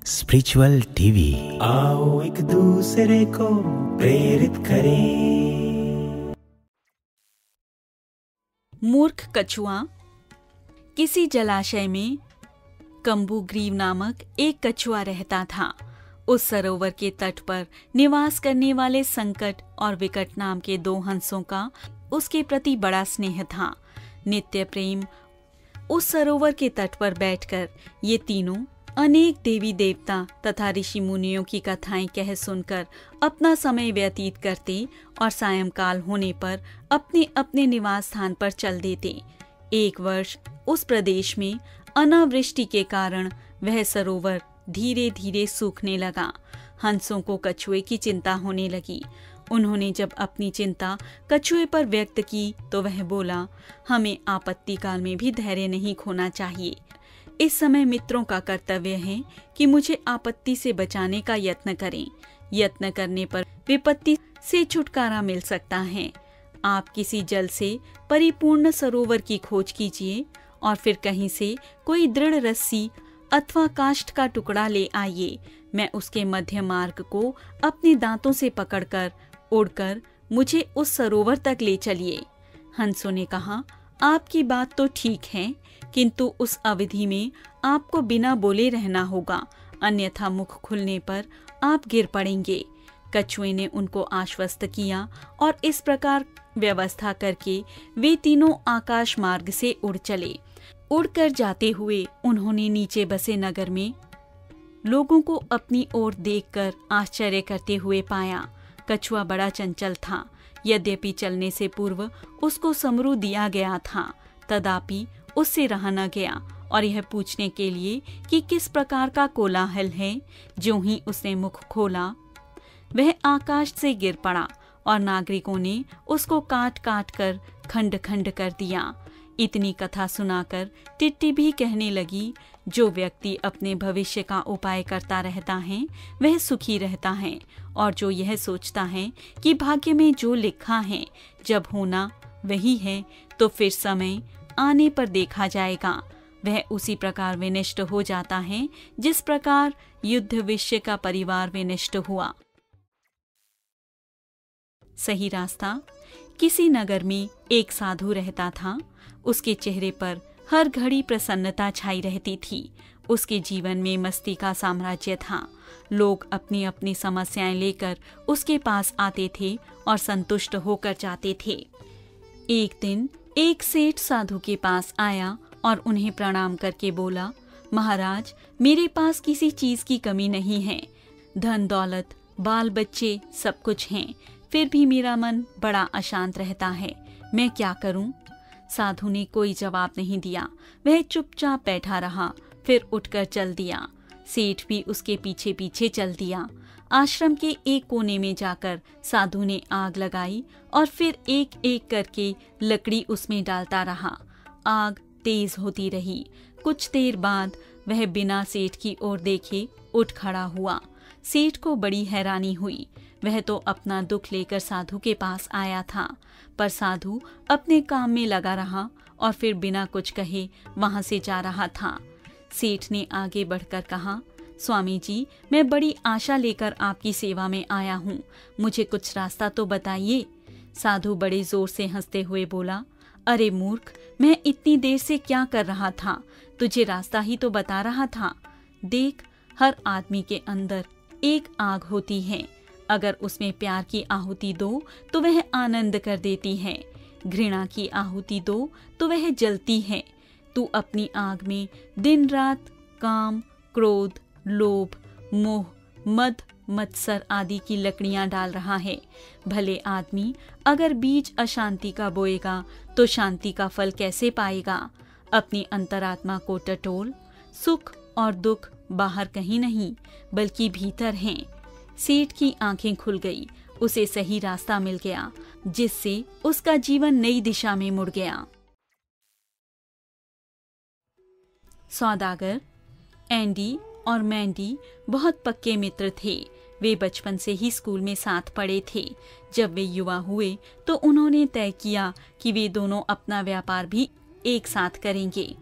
Spiritual TV. आओ एक दूसरे को प्रेरित करें। मूर्ख कछुआ। किसी जलाशय में कंबुग्रीव नामक एक कछुआ रहता था। उस सरोवर के तट पर निवास करने वाले संकट और विकट नाम के दो हंसों का उसके प्रति बड़ा स्नेह था। नित्य प्रेम। उस सरोवर के तट पर बैठकर ये तीनों अनेक देवी देवता तथा ऋषि मुनियों की कथाएं कह सुनकर अपना समय व्यतीत करते और सायंकाल होने पर अपने अपने निवास स्थान पर चल देते। एक वर्ष उस प्रदेश में अनावृष्टि के कारण वह सरोवर धीरे धीरे सूखने लगा। हंसों को कछुए की चिंता होने लगी। उन्होंने जब अपनी चिंता कछुए पर व्यक्त की तो वह बोला, हमें आपत्ति काल में भी धैर्य नहीं खोना चाहिए। इस समय मित्रों का कर्तव्य है कि मुझे आपत्ति से बचाने का यत्न करें। यत्न करने पर विपत्ति से छुटकारा मिल सकता है। आप किसी जल से परिपूर्ण सरोवर की खोज कीजिए और फिर कहीं से कोई दृढ़ रस्सी अथवा काष्ठ का टुकड़ा ले आइए। मैं उसके मध्य मार्ग को अपने दांतों से पकड़कर उड़कर मुझे उस सरोवर तक ले चलिए। हंसों ने कहा, आपकी बात तो ठीक है, किंतु उस अवधि में आपको बिना बोले रहना होगा, अन्यथा मुख खुलने पर आप गिर पड़ेंगे। कछुए ने उनको आश्वस्त किया और इस प्रकार व्यवस्था करके वे तीनों आकाश मार्ग से उड़ चले। उड़कर जाते हुए उन्होंने नीचे बसे नगर में लोगों को अपनी ओर देखकर आश्चर्य करते हुए पाया। कछुआ बड़ा चंचल था। यद्यपि चलने से पूर्व उसको समरू दिया गया था, तथापि उससे रहा न गया और यह पूछने के लिए कि किस प्रकार का कोलाहल है। ज्यों ही उसने मुख खोला वह आकाश से गिर पड़ा और नागरिकों ने उसको काट काट कर खंड खंड कर दिया। इतनी कथा सुनाकर टिट्टी भी कहने लगी, जो व्यक्ति अपने भविष्य का उपाय करता रहता है वह सुखी रहता है, और जो यह सोचता है कि भाग्य में जो लिखा है जब होना वही है तो फिर समय आने पर देखा जाएगा, वह उसी प्रकार विनष्ट हो जाता है जिस प्रकार युद्ध विषय का परिवार विनष्ट हुआ। सही रास्ता। किसी नगर में एक साधु रहता था। उसके चेहरे पर हर घड़ी प्रसन्नता छाई रहती थी। उसके जीवन में मस्ती का साम्राज्य था। लोग अपनी अपनी समस्याएं लेकर उसके पास आते थे और संतुष्ट होकर जाते थे। एक दिन एक सेठ साधु के पास आया और उन्हें प्रणाम करके बोला, महाराज, मेरे पास किसी चीज की कमी नहीं है। धन दौलत बाल बच्चे सब कुछ हैं, फिर भी मेरा मन बड़ा अशांत रहता है। मैं क्या करूं? साधु ने कोई जवाब नहीं दिया। वह चुपचाप बैठा रहा, फिर उठकर चल दिया। सेठ भी उसके पीछे पीछे चल दिया। आश्रम के एक कोने में जाकर साधु ने आग लगाई और फिर एक एक करके लकड़ी उसमें डालता रहा। आग तेज होती रही। कुछ देर बाद वह बिना सेठ की ओर देखे उठ खड़ा हुआ। सेठ को बड़ी हैरानी हुई। वह तो अपना दुख लेकर साधु के पास आया था, पर साधु अपने काम में लगा रहा और फिर बिना कुछ कहे वहां से जा रहा था। सेठ ने आगे बढ़कर कहा, स्वामी जी, मैं बड़ी आशा लेकर आपकी सेवा में आया हूँ, मुझे कुछ रास्ता तो बताइए। साधु बड़े जोर से हंसते हुए बोला, अरे मूर्ख, मैं इतनी देर से क्या कर रहा था? तुझे रास्ता ही तो बता रहा था। देख, हर आदमी के अंदर एक आग होती है। अगर उसमें प्यार की आहुति दो तो वह आनंद कर देती है, घृणा की आहुति दो तो वह जलती है। तू अपनी आग में दिन रात काम, क्रोध, लोभ, मोह, मद, मत्सर आदि की लकड़ियां डाल रहा है। भले आदमी अगर बीज अशांति का बोएगा तो शांति का फल कैसे पाएगा? अपनी अंतरात्मा को टटोल। सुख और दुख बाहर कहीं नहीं बल्कि भीतर हैं। सेठ की आंखें खुल गई। उसे सही रास्ता मिल गया, जिससे उसका जीवन नई दिशा में मुड़ गया। सौदागर। एंडी और मैंडी बहुत पक्के मित्र थे। वे बचपन से ही स्कूल में साथ पढ़े थे। जब वे युवा हुए तो उन्होंने तय किया कि वे दोनों अपना व्यापार भी एक साथ करेंगे।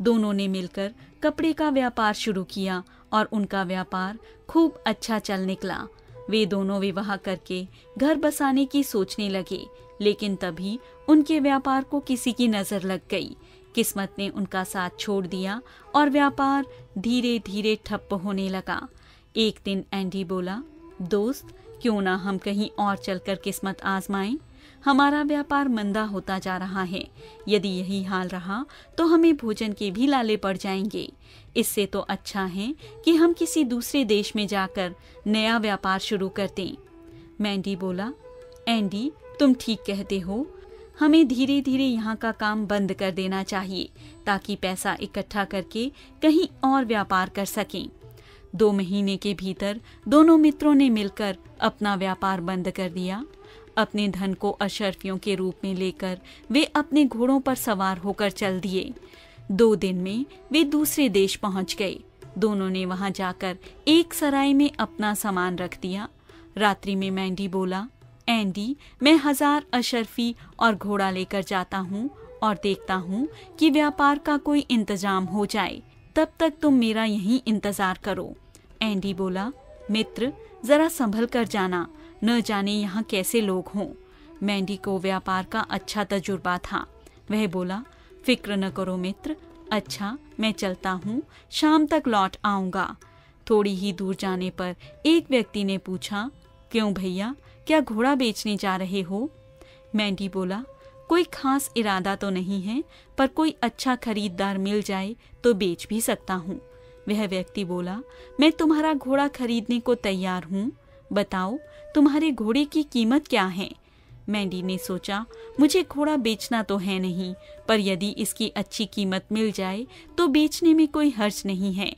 दोनों ने मिलकर कपड़े का व्यापार शुरू किया और उनका व्यापार खूब अच्छा चल निकला। वे दोनों विवाह करके घर बसाने की सोचने लगे, लेकिन तभी उनके व्यापार को किसी की नजर लग गई। किस्मत ने उनका साथ छोड़ दिया और व्यापार धीरे धीरे ठप्प होने लगा। एक दिन एंडी बोला, दोस्त, क्यों ना हम कहीं और चलकर किस्मत आजमाएं? हमारा व्यापार मंदा होता जा रहा है। यदि यही हाल रहा तो हमें भोजन के भी लाले पड़ जाएंगे। इससे तो अच्छा है कि हम किसी दूसरे देश में जाकर नया व्यापार शुरू कर दें। मैंडी बोला, एंडी, तुम ठीक कहते हो। हमें धीरे धीरे यहाँ का काम बंद कर देना चाहिए ताकि पैसा इकट्ठा करके कहीं और व्यापार कर सकें। 2 महीने के भीतर दोनों मित्रों ने मिलकर अपना व्यापार बंद कर दिया। अपने धन को अशर्फियों के रूप में लेकर वे अपने घोड़ों पर सवार होकर चल दिए। 2 दिन में वे दूसरे देश पहुंच गए। दोनों ने वहां जाकर एक सराय में अपना सामान रख दिया। रात्रि में मैंडी बोला, एंडी, मैं 1000 अशर्फी और घोड़ा लेकर जाता हूँ और देखता हूँ कि व्यापार का कोई इंतजाम हो जाए। तब तक तुम मेरा यहीं इंतजार करो। एंडी बोला, मित्र, जरा संभल कर जाना, न जाने यहाँ कैसे लोग हों। मैंडी को व्यापार का अच्छा तजुर्बा था। वह बोला, फिक्र न करो मित्र, अच्छा मैं चलता हूँ, शाम तक लौट आऊँगा। थोड़ी ही दूर जाने पर एक व्यक्ति ने पूछा, क्यों भैया, क्या घोड़ा बेचने जा रहे हो? मैंडी बोला, कोई खास इरादा तो नहीं है, पर कोई अच्छा खरीददार मिल जाए तो बेच भी सकता हूँ। वह व्यक्ति बोला, मैं तुम्हारा घोड़ा खरीदने को तैयार हूँ। बताओ, तुम्हारे घोड़े की कीमत क्या है? मैंडी ने सोचा, मुझे घोड़ा बेचना तो है नहीं, पर यदि इसकी अच्छी कीमत मिल जाए तो बेचने में कोई हर्ज नहीं है।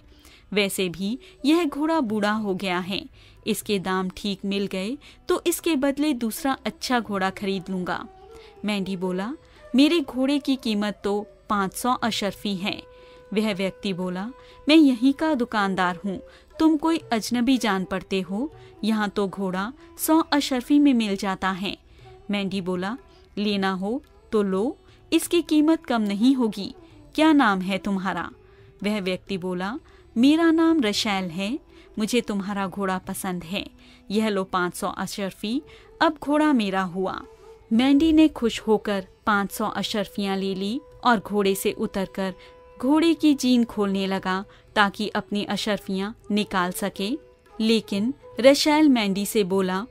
वैसे भी यह घोड़ा बूढ़ा हो गया है। इसके दाम ठीक मिल गए तो इसके बदले दूसरा अच्छा घोड़ा खरीद लूंगा। मैंडी बोला, मेरे घोड़े की कीमत तो 500 अशर्फी है। वह व्यक्ति बोला, मैं यहीं का दुकानदार हूँ, तुम कोई अजनबी जान पड़ते हो? यहाँ तो घोड़ा 100 अशर्फी में मिल जाता है। मैंडी बोला, लेना हो तो लो, इसकी कीमत कम नहीं होगी। क्या नाम है तुम्हारा? वह व्यक्ति बोला, मेरा नाम रशैल है। मुझे तुम्हारा घोड़ा पसंद है। यह लो 500 अशर्फी, अब घोड़ा मेरा हुआ। मैंडी ने खुश होकर 500 अशर्फियां ले ली और घोड़े से उतरकर घोड़े की जीन खोलने लगा ताकि अपनी अशर्फियां निकाल सके। लेकिन रशैल मैंडी से बोला,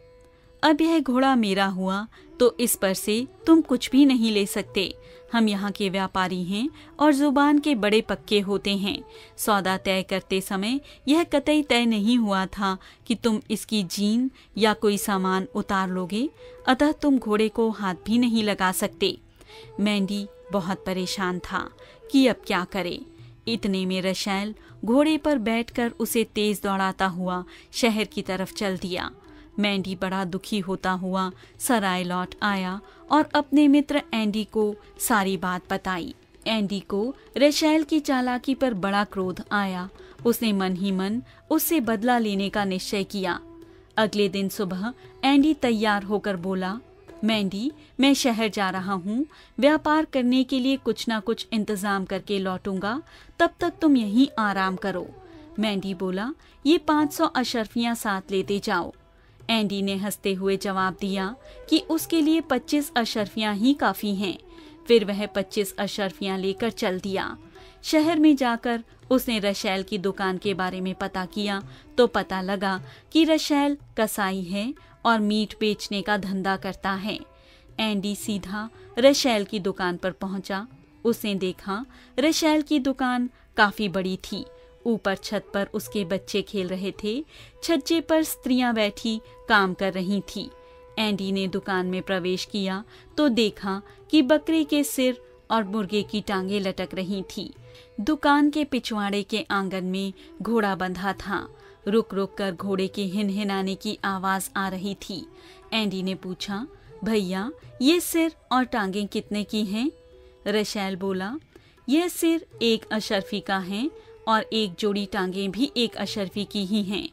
अब यह घोड़ा मेरा हुआ तो इस पर से तुम कुछ भी नहीं ले सकते। हम यहाँ के व्यापारी हैं और जुबान के बड़े पक्के होते हैं। सौदा तय करते समय यह कतई तय नहीं हुआ था कि तुम इसकी जीन या कोई सामान उतार लोगे, अतः तुम घोड़े को हाथ भी नहीं लगा सकते। मैंडी बहुत परेशान था कि अब क्या करे। इतने में रशैल घोड़े पर बैठकर उसे तेज दौड़ाता हुआ शहर की तरफ चल दिया। मैंडी बड़ा दुखी होता हुआ सराय लौट आया और अपने मित्र एंडी को सारी बात बताई। एंडी को रशैल की चालाकी पर बड़ा क्रोध आया। उसने मन ही मन उससे बदला लेने का निश्चय किया। अगले दिन सुबह एंडी तैयार होकर बोला, मैंडी, मैं शहर जा रहा हूँ, व्यापार करने के लिए कुछ ना कुछ इंतजाम करके लौटूंगा, तब तक तुम यहीं आराम करो। मैंडी बोला, ये 500 अशर्फियां साथ लेते जाओ। एंडी ने हंसते हुए जवाब दिया कि उसके लिए 25 अशर्फियां ही काफी हैं। फिर वह 25 अशर्फियां लेकर चल दिया। शहर में जाकर उसने रशैल की दुकान के बारे में पता किया तो पता लगा कि रशैल कसाई है और मीट बेचने का धंधा करता है। एंडी सीधा रशैल की दुकान पर पहुंचा। उसने देखा रशैल की दुकान काफी बड़ी थी। ऊपर छत पर उसके बच्चे खेल रहे थे। छज्जे पर स्त्रियां बैठी काम कर रही थी। एंडी ने दुकान में प्रवेश किया तो देखा कि बकरे के सिर और मुर्गे की टांगे लटक रही थी। दुकान के पिछवाड़े के आंगन में घोड़ा बंधा था। रुक रुक कर घोड़े के हिनहिनाने की आवाज आ रही थी। एंडी ने पूछा, भैया, ये सिर और टांगे कितने की हैं? रशैल बोला, यह सिर 1 अशर्फी का है और एक जोड़ी टांगें भी 1 अशर्फी की ही हैं।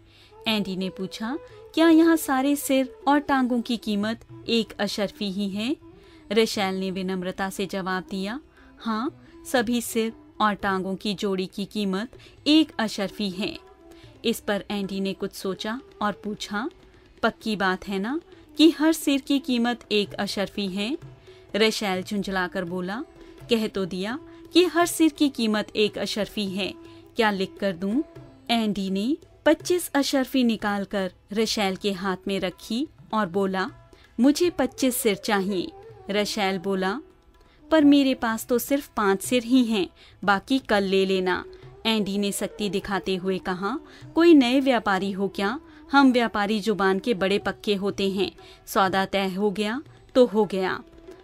एंडी ने पूछा, क्या यहाँ सारे सिर और टांगों की कीमत 1 अशर्फी ही है? रशैल ने विनम्रता से जवाब दिया, हाँ, सभी सिर और टांगों की जोड़ी की कीमत 1 अशर्फी है। इस पर एंडी ने कुछ सोचा और पूछा, पक्की बात है ना कि हर सिर की कीमत 1 अशर्फी है? रेशेल झुंझलाकर बोला, कह तो दिया कि हर सिर की कीमत 1 अशर्फी है, क्या लिख कर दूं? एंडी ने 25 अशर्फी निकालकर रेशेल के हाथ में रखी और बोला, मुझे 25 सिर चाहिए। रेशेल बोला, पर मेरे पास तो सिर्फ 5 सिर ही हैं, बाकी कल ले लेना। एंडी ने सख्ती दिखाते हुए कहा, कोई नए व्यापारी हो क्या? हम व्यापारी जुबान के बड़े पक्के होते हैं। सौदा तय हो गया तो हो गया।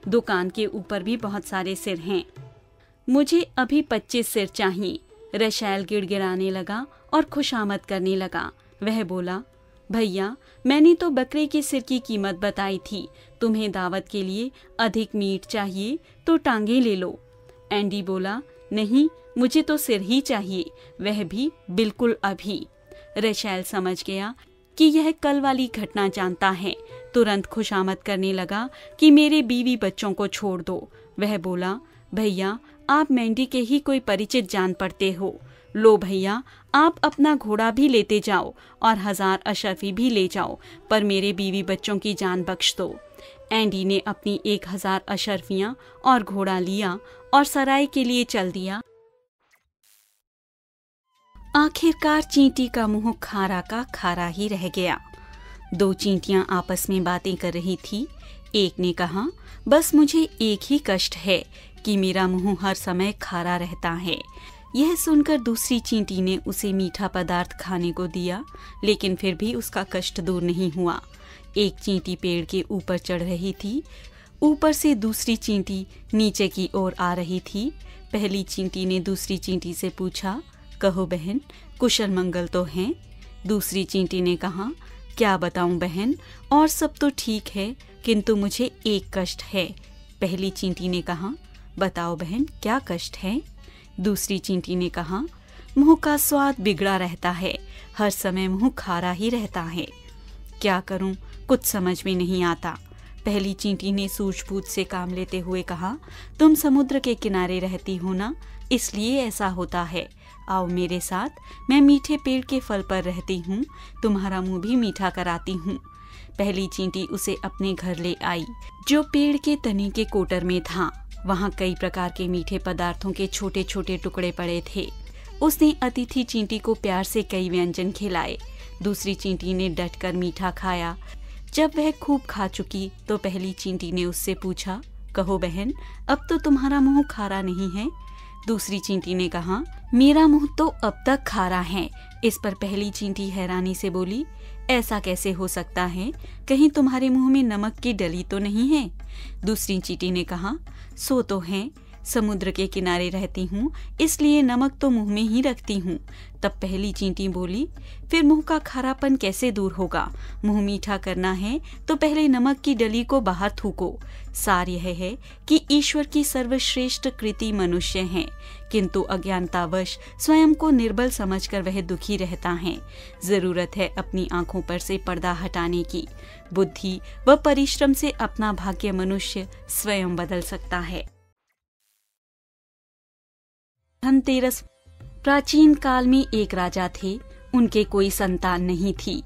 दुकान के ऊपर भी बहुत सारे सिर हैं। मुझे अभी 25 सिर चाहिए। रेशेल गिड़गिड़ाने लगा और खुशामद करने लगा। वह बोला, भैया मैंने तो बकरे के सिर की कीमत बताई थी। तुम्हें दावत के लिए अधिक मीट चाहिए तो टांगे ले लो। एंडी बोला, नहीं, मुझे तो सिर ही चाहिए, वह भी बिल्कुल अभी। रेशेल समझ गया कि यह कल वाली घटना जानता है। तुरंत खुशामद करने लगा कि मेरे बीवी बच्चों को छोड़ दो। वह बोला, भैया आप मैंडी के ही कोई परिचित जान पड़ते हो। लो भैया, आप अपना घोड़ा भी लेते जाओ और 1000 अशर्फी भी ले जाओ, पर मेरे बीवी बच्चों की जान बख्श दो। एंडी ने अपनी 1000 अशर्फियां और घोड़ा लिया और सराय के लिए चल दिया। आखिरकार चींटी का मुंह खारा का खारा ही रह गया। 2 चींटियां आपस में बातें कर रही थी। एक ने कहा, बस मुझे एक ही कष्ट है कि मेरा मुंह हर समय खारा रहता है। यह सुनकर दूसरी चींटी ने उसे मीठा पदार्थ खाने को दिया, लेकिन फिर भी उसका कष्ट दूर नहीं हुआ। एक चींटी पेड़ के ऊपर चढ़ रही थी। ऊपर से दूसरी चींटी नीचे की ओर आ रही थी। पहली चींटी ने दूसरी चींटी से पूछा, कहो बहन, कुशल मंगल तो हैं? दूसरी चींटी ने कहा, क्या बताऊं बहन, और सब तो ठीक है, किंतु मुझे एक कष्ट है। पहली चींटी ने कहा, बताओ बहन, क्या कष्ट है? दूसरी चींटी ने कहा, मुंह का स्वाद बिगड़ा रहता है, हर समय मुंह खारा ही रहता है। क्या करूं, कुछ समझ में नहीं आता। पहली चींटी ने सूझबूझ से काम लेते हुए कहा, तुम समुद्र के किनारे रहती हो ना, इसलिए ऐसा होता है। आओ मेरे साथ, मैं मीठे पेड़ के फल पर रहती हूँ, तुम्हारा मुंह भी मीठा कराती हूँ। पहली चींटी उसे अपने घर ले आई, जो पेड़ के तने के कोटर में था। वहाँ कई प्रकार के मीठे पदार्थों के छोटे छोटे टुकड़े पड़े थे। उसने अतिथि चींटी को प्यार से कई व्यंजन खिलाए। दूसरी चींटी ने डटकर मीठा खाया। जब वह खूब खा चुकी तो पहली चींटी ने उससे पूछा, कहो बहन, अब तो तुम्हारा मुंह खारा नहीं है? दूसरी चींटी ने कहा, मेरा मुंह तो अब तक खारा है। इस पर पहली चींटी हैरानी से बोली, ऐसा कैसे हो सकता है? कहीं तुम्हारे मुंह में नमक की डली तो नहीं है? दूसरी चींटी ने कहा, सो तो है, समुद्र के किनारे रहती हूँ, इसलिए नमक तो मुंह में ही रखती हूँ। तब पहली चींटी बोली, फिर मुंह का खारापन कैसे दूर होगा? मुंह मीठा करना है तो पहले नमक की डली को बाहर थूको। सार यह है कि ईश्वर की सर्वश्रेष्ठ कृति मनुष्य है, किंतु अज्ञानतावश स्वयं को निर्बल समझकर वह दुखी रहता है। जरूरत है अपनी आंखों पर से पर्दा हटाने की। बुद्धि व परिश्रम से अपना भाग्य मनुष्य स्वयं बदल सकता है। धनतेरस। प्राचीन काल में एक राजा थे। उनके कोई संतान नहीं थी।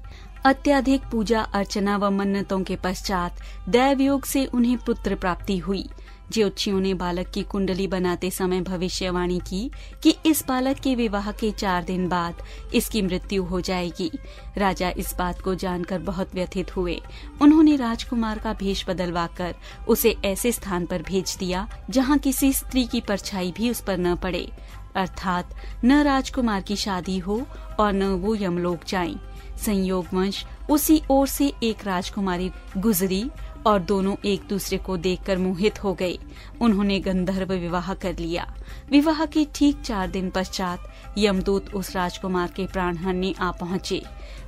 अत्यधिक पूजा अर्चना व मन्नतों के पश्चात दैवयोग से उन्हें पुत्र प्राप्ति हुई। ज्योतिषियों ने बालक की कुंडली बनाते समय भविष्यवाणी की कि इस बालक के विवाह के 4 दिन बाद इसकी मृत्यु हो जाएगी। राजा इस बात को जानकर बहुत व्यथित हुए। उन्होंने राजकुमार का भेष बदलवाकर उसे ऐसे स्थान पर भेज दिया जहाँ किसी स्त्री की परछाई भी उस पर न पड़े, अर्थात न राजकुमार की शादी हो और न वो यमलोक जाएं। संयोगवश उसी ओर से एक राजकुमारी गुजरी और दोनों एक दूसरे को देखकर मोहित हो गए। उन्होंने गंधर्व विवाह कर लिया। विवाह के ठीक 4 दिन पश्चात यमदूत उस राजकुमार के प्राण हरने आ पहुँचे।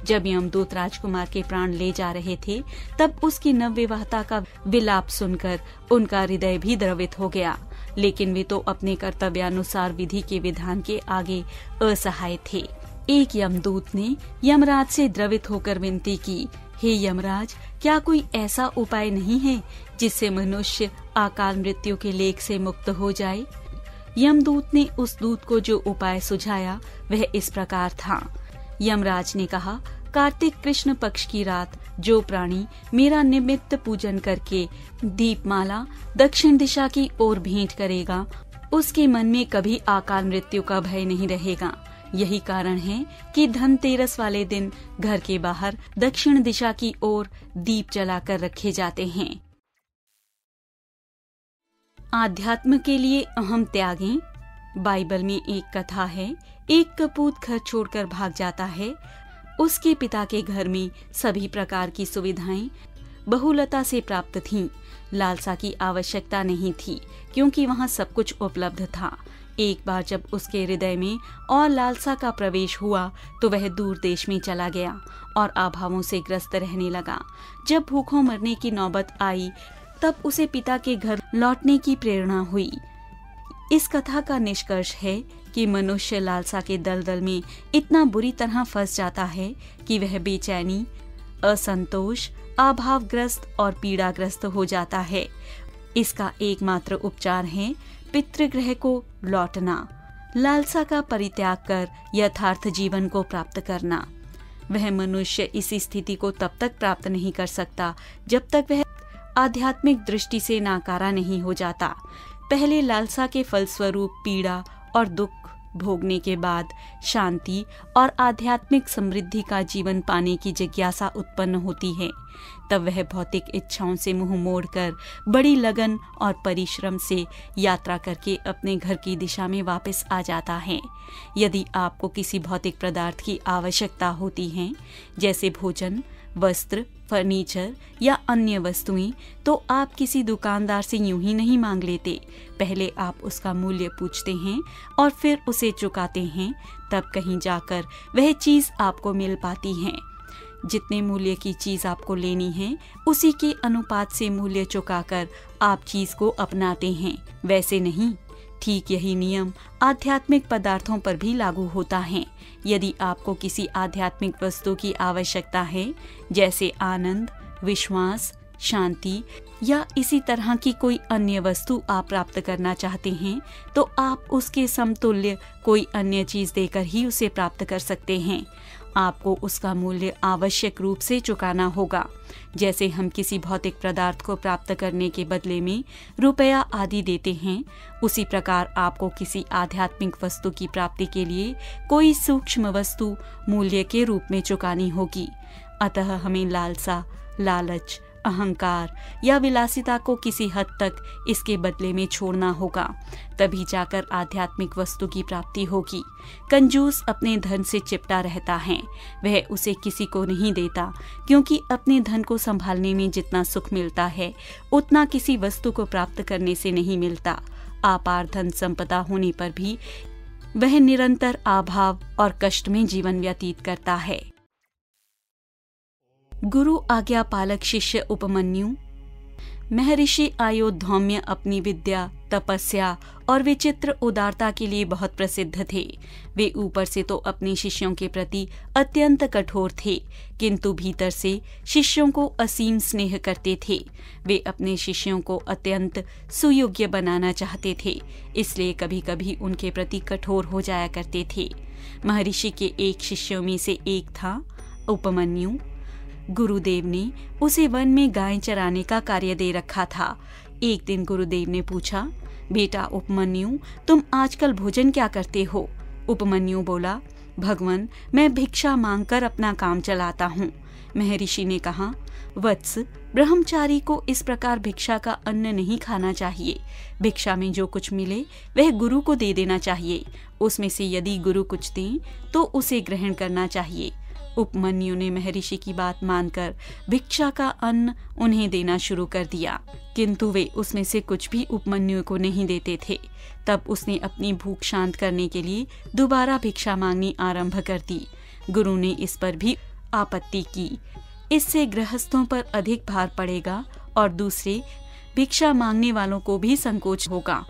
जब यमदूत राजकुमार के प्राण ले जा रहे थे, तब उसकी नवविवाहता का विलाप सुनकर उनका हृदय भी द्रवित हो गया, लेकिन वे तो अपने कर्तव्यानुसार विधि के विधान के आगे असहाय थे। एक यमदूत ने यमराज से द्रवित होकर विनती की, हे यमराज, क्या कोई ऐसा उपाय नहीं है जिससे मनुष्य अकाल मृत्यु के लेख से मुक्त हो जाए? यमदूत ने उस दूत को जो उपाय सुझाया वह इस प्रकार था। यमराज ने कहा, कार्तिक कृष्ण पक्ष की रात जो प्राणी मेरा निमित्त पूजन करके दीपमाला दक्षिण दिशा की ओर भेंट करेगा, उसके मन में कभी अकाल मृत्यु का भय नहीं रहेगा। यही कारण है कि धनतेरस वाले दिन घर के बाहर दक्षिण दिशा की ओर दीप जलाकर रखे जाते हैं। आध्यात्म के लिए अहम त्यागें। बाइबल में एक कथा है, एक कपूत घर छोड़कर भाग जाता है। उसके पिता के घर में सभी प्रकार की सुविधाएं बहुलता से प्राप्त थीं। लालसा की आवश्यकता नहीं थी क्योंकि वहाँ सब कुछ उपलब्ध था। एक बार जब उसके हृदय में और लालसा का प्रवेश हुआ तो वह दूर देश में चला गया और अभावों से ग्रस्त रहने लगा। जब भूखों मरने की नौबत आई तब उसे पिता के घर लौटने की प्रेरणा हुई। इस कथा का निष्कर्ष है कि मनुष्य लालसा के दलदल में इतना बुरी तरह फंस जाता है कि वह बेचैनी, असंतोष, अभावग्रस्त और पीड़ाग्रस्त हो जाता है। इसका एकमात्र उपचार है पितृगृह को लौटना, लालसा का परित्याग कर यथार्थ जीवन को प्राप्त करना। वह मनुष्य इस स्थिति को तब तक प्राप्त नहीं कर सकता जब तक वह आध्यात्मिक दृष्टि से नाकारा नहीं हो जाता। पहले लालसा के फलस्वरूप पीड़ा और दुख भोगने के बाद शांति और आध्यात्मिक समृद्धि का जीवन पाने की जिज्ञासा उत्पन्न होती है। तब वह भौतिक इच्छाओं से मुंह मोड़कर बड़ी लगन और परिश्रम से यात्रा करके अपने घर की दिशा में वापस आ जाता है। यदि आपको किसी भौतिक पदार्थ की आवश्यकता होती है, जैसे भोजन, वस्त्र, फर्नीचर या अन्य वस्तुएं, तो आप किसी दुकानदार से यूं ही नहीं मांग लेते। पहले आप उसका मूल्य पूछते हैं और फिर उसे चुकाते हैं, तब कहीं जाकर वह चीज आपको मिल पाती है। जितने मूल्य की चीज आपको लेनी है उसी के अनुपात से मूल्य चुकाकर आप चीज को अपनाते हैं, वैसे नहीं। ठीक यही नियम आध्यात्मिक पदार्थों पर भी लागू होता है। यदि आपको किसी आध्यात्मिक वस्तु की आवश्यकता है, जैसे आनंद, विश्वास, शांति या इसी तरह की कोई अन्य वस्तु आप प्राप्त करना चाहते हैं, तो आप उसके समतुल्य कोई अन्य चीज देकर ही उसे प्राप्त कर सकते हैं। आपको उसका मूल्य आवश्यक रूप से चुकाना होगा। जैसे हम किसी भौतिक पदार्थ को प्राप्त करने के बदले में रुपया आदि देते हैं, उसी प्रकार आपको किसी आध्यात्मिक वस्तु की प्राप्ति के लिए कोई सूक्ष्म वस्तु मूल्य के रूप में चुकानी होगी। अतः हमें लालसा, लालच, अहंकार या विलासिता को किसी हद तक इसके बदले में छोड़ना होगा, तभी जाकर आध्यात्मिक वस्तु की प्राप्ति होगी। कंजूस अपने धन से चिपटा रहता है, वह उसे किसी को नहीं देता, क्योंकि अपने धन को संभालने में जितना सुख मिलता है उतना किसी वस्तु को प्राप्त करने से नहीं मिलता। अपार धन संपदा होने पर भी वह निरंतर अभाव और कष्ट में जीवन व्यतीत करता है। गुरु आज्ञा पालक शिष्य उपमन्यु। महर्षि आयोधौम्य अपनी विद्या, तपस्या और विचित्र उदारता के लिए बहुत प्रसिद्ध थे। वे ऊपर से तो अपने शिष्यों के प्रति अत्यंत कठोर थे, किंतु भीतर से शिष्यों को असीम स्नेह करते थे। वे अपने शिष्यों को अत्यंत सुयोग्य बनाना चाहते थे, इसलिए कभी कभी उनके प्रति कठोर हो जाया करते थे। महर्षि के एक शिष्यों में से एक था उपमन्यु। गुरुदेव ने उसे वन में गाय चराने का कार्य दे रखा था। एक दिन गुरुदेव ने पूछा, बेटा उपमन्यु, तुम आजकल भोजन क्या करते हो? उपमन्यु बोला, भगवान, मैं भिक्षा मांगकर अपना काम चलाता हूँ। महर्षि ने कहा, वत्स, ब्रह्मचारी को इस प्रकार भिक्षा का अन्न नहीं खाना चाहिए। भिक्षा में जो कुछ मिले वह गुरु को दे देना चाहिए। उसमें से यदि गुरु कुछ दें तो उसे ग्रहण करना चाहिए। उपमन्यु ने महर्षि की बात मानकर भिक्षा का अन्न उन्हें देना शुरू कर दिया, किंतु वे उसमें से कुछ भी उपमन्यु को नहीं देते थे। तब उसने अपनी भूख शांत करने के लिए दोबारा भिक्षा मांगनी आरंभ कर दी। गुरु ने इस पर भी आपत्ति की, इससे गृहस्थों पर अधिक भार पड़ेगा और दूसरे भिक्षा मांगने वालों को भी संकोच होगा।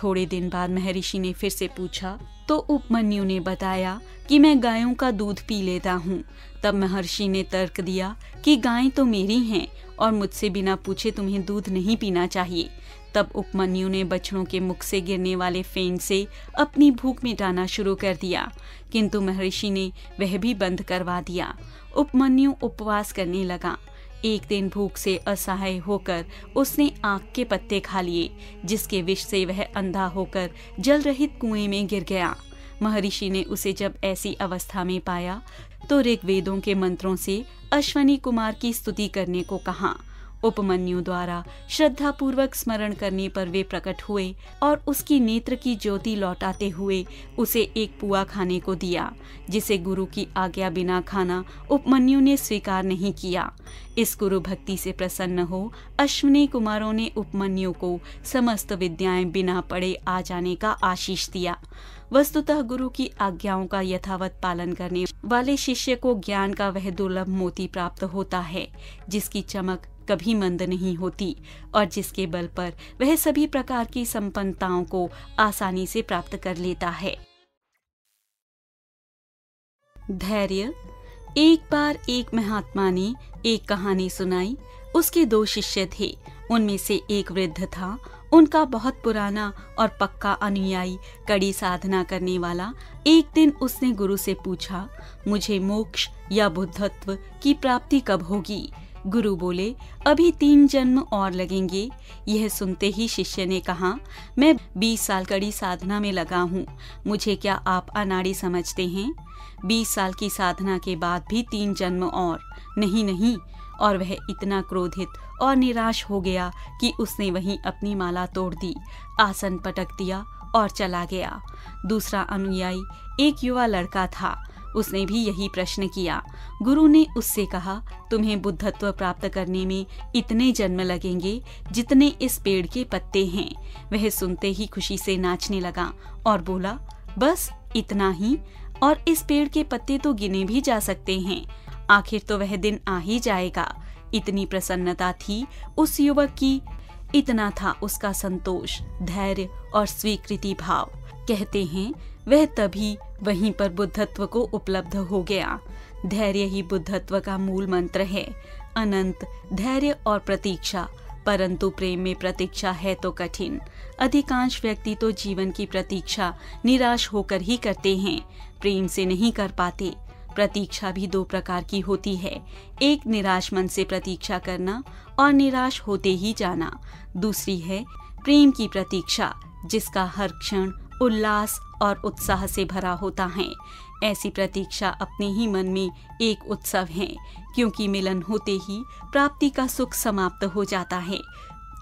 थोड़े दिन बाद महर्षि ने फिर से पूछा तो उपमन्यु ने बताया कि मैं गायों का दूध पी लेता हूँ। तब महर्षि ने तर्क दिया कि गायें तो मेरी हैं और मुझसे बिना पूछे तुम्हें दूध नहीं पीना चाहिए। तब उपमन्यु ने बछड़ों के मुख से गिरने वाले फेन से अपनी भूख मिटाना शुरू कर दिया, किंतु महर्षि ने वह भी बंद करवा दिया। उपमन्यु उपवास करने लगा। एक दिन भूख से असहाय होकर उसने आक के पत्ते खा लिए, जिसके विष से वह अंधा होकर जल रहित कुएं में गिर गया। महर्षि ने उसे जब ऐसी अवस्था में पाया तो ऋग्वेदों के मंत्रों से अश्वनी कुमार की स्तुति करने को कहा। उपमन्यु द्वारा श्रद्धा पूर्वक स्मरण करने पर वे प्रकट हुए और उसकी नेत्र की ज्योति लौटाते हुए उसे एक पुआ खाने को दिया, जिसे गुरु की आज्ञा बिना खाना उपमन्यु ने स्वीकार नहीं किया। इस गुरु भक्ति से प्रसन्न हो अश्विनी कुमारों ने उपमन्यु को समस्त विद्याएं बिना पढ़े आ जाने का आशीष दिया। वस्तुतः गुरु की आज्ञाओं का यथावत पालन करने वाले शिष्य को ज्ञान का वह दुर्लभ मोती प्राप्त होता है, जिसकी चमक कभी मंद नहीं होती और जिसके बल पर वह सभी प्रकार की संपन्नताओं को आसानी से प्राप्त कर लेता है। धैर्य। एक बार एक महात्मा ने एक कहानी सुनाई। उसके 2 शिष्य थे। उनमें से एक वृद्ध था। उनका बहुत पुराना और पक्का अनुयायी, कड़ी साधना करने वाला। एक दिन उसने गुरु से पूछा, मुझे मोक्ष या बुद्धत्व की प्राप्ति कब होगी? गुरु बोले, अभी 3 जन्म और लगेंगे। यह सुनते ही शिष्य ने कहा, मैं 20 साल कड़ी साधना में लगा हूँ, मुझे क्या आप अनाड़ी समझते हैं? 20 साल की साधना के बाद भी 3 जन्म और? नहीं। और वह इतना क्रोधित और निराश हो गया कि उसने वहीं अपनी माला तोड़ दी, आसन पटक दिया और चला गया। दूसरा अनुयायी एक युवा लड़का था। उसने भी यही प्रश्न किया। गुरु ने उससे कहा, तुम्हें बुद्धत्व प्राप्त करने में इतने जन्म लगेंगे जितने इस पेड़ के पत्ते हैं। वह सुनते ही खुशी से नाचने लगा और बोला, बस इतना ही? और इस पेड़ के पत्ते तो गिने भी जा सकते हैं। आखिर तो वह दिन आ ही जाएगा। इतनी प्रसन्नता थी उस युवक की, इतना था उसका संतोष, धैर्य और स्वीकृति भाव। कहते हैं वह तभी वहीं पर बुद्धत्व को उपलब्ध हो गया। धैर्य ही बुद्धत्व का मूल मंत्र है। अनंत धैर्य और प्रतीक्षा, परंतु प्रेम में प्रतीक्षा है तो कठिन। अधिकांश व्यक्ति तो जीवन की प्रतीक्षा निराश होकर ही करते हैं, प्रेम से नहीं कर पाते। प्रतीक्षा भी 2 प्रकार की होती है, एक निराश मन से प्रतीक्षा करना और निराश होते ही जाना। दूसरी है प्रेम की प्रतीक्षा, जिसका हर क्षण उल्लास और उत्साह से भरा होता है। ऐसी प्रतीक्षा अपने ही मन में एक उत्सव है, क्योंकि मिलन होते ही प्राप्ति का सुख समाप्त हो जाता है।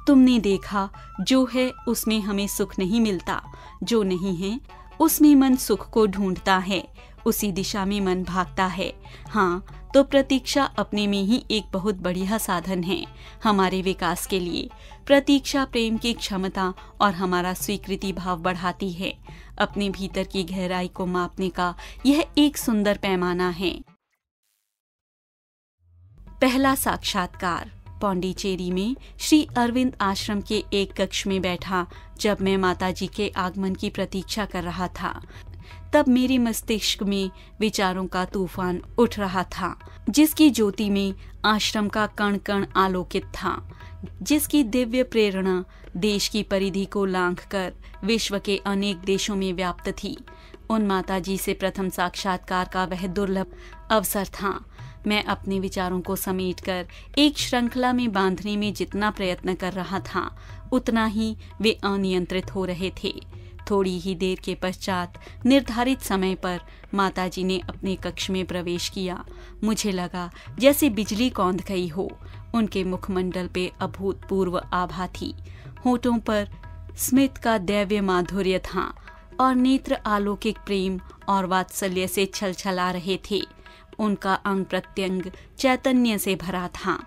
तुमने देखा, जो है उसमें हमें सुख नहीं मिलता, जो नहीं है उसमें मन सुख को ढूंढता है, उसी दिशा में मन भागता है। हाँ, तो प्रतीक्षा अपने में ही एक बहुत बढ़िया साधन है हमारे विकास के लिए। प्रतीक्षा प्रेम की क्षमता और हमारा स्वीकृति भाव बढ़ाती है। अपने भीतर की गहराई को मापने का यह एक सुंदर पैमाना है। पहला साक्षात्कार। पौंडीचेरी में श्री अरविंद आश्रम के एक कक्ष में बैठा जब मैं माताजी के आगमन की प्रतीक्षा कर रहा था, तब मेरे मस्तिष्क में विचारों का तूफान उठ रहा था, जिसकी ज्योति में आश्रम का कण कण आलोकित था, जिसकी दिव्य प्रेरणा देश की परिधि को लांघकर विश्व के अनेक देशों में व्याप्त थी। उन माताजी से प्रथम साक्षात्कार का वह दुर्लभ अवसर था। मैं अपने विचारों को समेटकर एक श्रृंखला में बांधने में जितना प्रयत्न कर रहा था, उतना ही वे अनियंत्रित हो रहे थे। थोड़ी ही देर के पश्चात निर्धारित समय पर माताजी ने अपने कक्ष में प्रवेश किया। मुझे लगा जैसे बिजली कौंध गई हो। उनके मुखमंडल पे अभूतपूर्व आभा थी, होठों पर स्मित का दैव्य माधुर्य था और नेत्र अलौकिक प्रेम और वात्सल्य से छलछला रहे थे। उनका अंग प्रत्यंग चैतन्य से भरा था।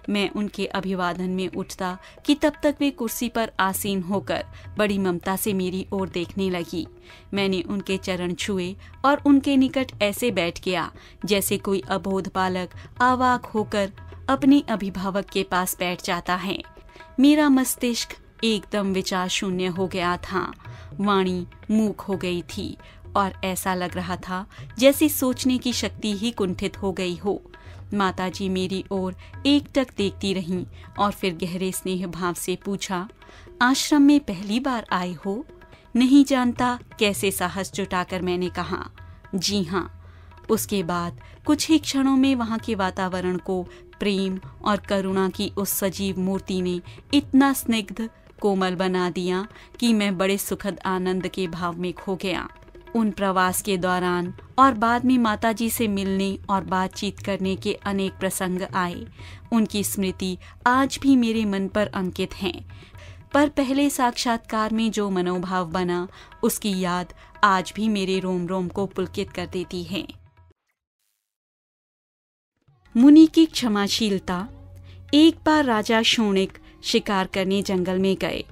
मैं उनके अभिवादन में उठता कि तब तक वे कुर्सी पर आसीन होकर बड़ी ममता से मेरी ओर देखने लगी। मैंने उनके चरण छुए और उनके निकट ऐसे बैठ गया जैसे कोई अबोध बालक अवाक होकर अपने अभिभावक के पास बैठ जाता है। मेरा मस्तिष्क एकदम विचार शून्य हो गया था। वाणी मूक हो गई थी और ऐसा लग रहा था जैसे सोचने की शक्ति ही कुंठित हो गई हो। माताजी मेरी ओर एकटक देखती रहीं और फिर गहरे स्नेह भाव से पूछा, आश्रम में पहली बार आए हो? नहीं जानता, कैसे साहस जुटाकर मैंने कहा, जी हाँ। उसके बाद कुछ ही क्षणों में वहां के वातावरण को प्रेम और करुणा की उस सजीव मूर्ति ने इतना स्निग्ध कोमल बना दिया कि मैं बड़े सुखद आनंद के भाव में खो गया। उन प्रवास के दौरान और बाद में माताजी से मिलने और बातचीत करने के अनेक प्रसंग आए। उनकी स्मृति आज भी मेरे मन पर अंकित हैं, पर पहले साक्षात्कार में जो मनोभाव बना उसकी याद आज भी मेरे रोम रोम को पुलकित कर देती है। मुनि की क्षमाशीलता। एक बार राजा शोणिक शिकार करने जंगल में गए।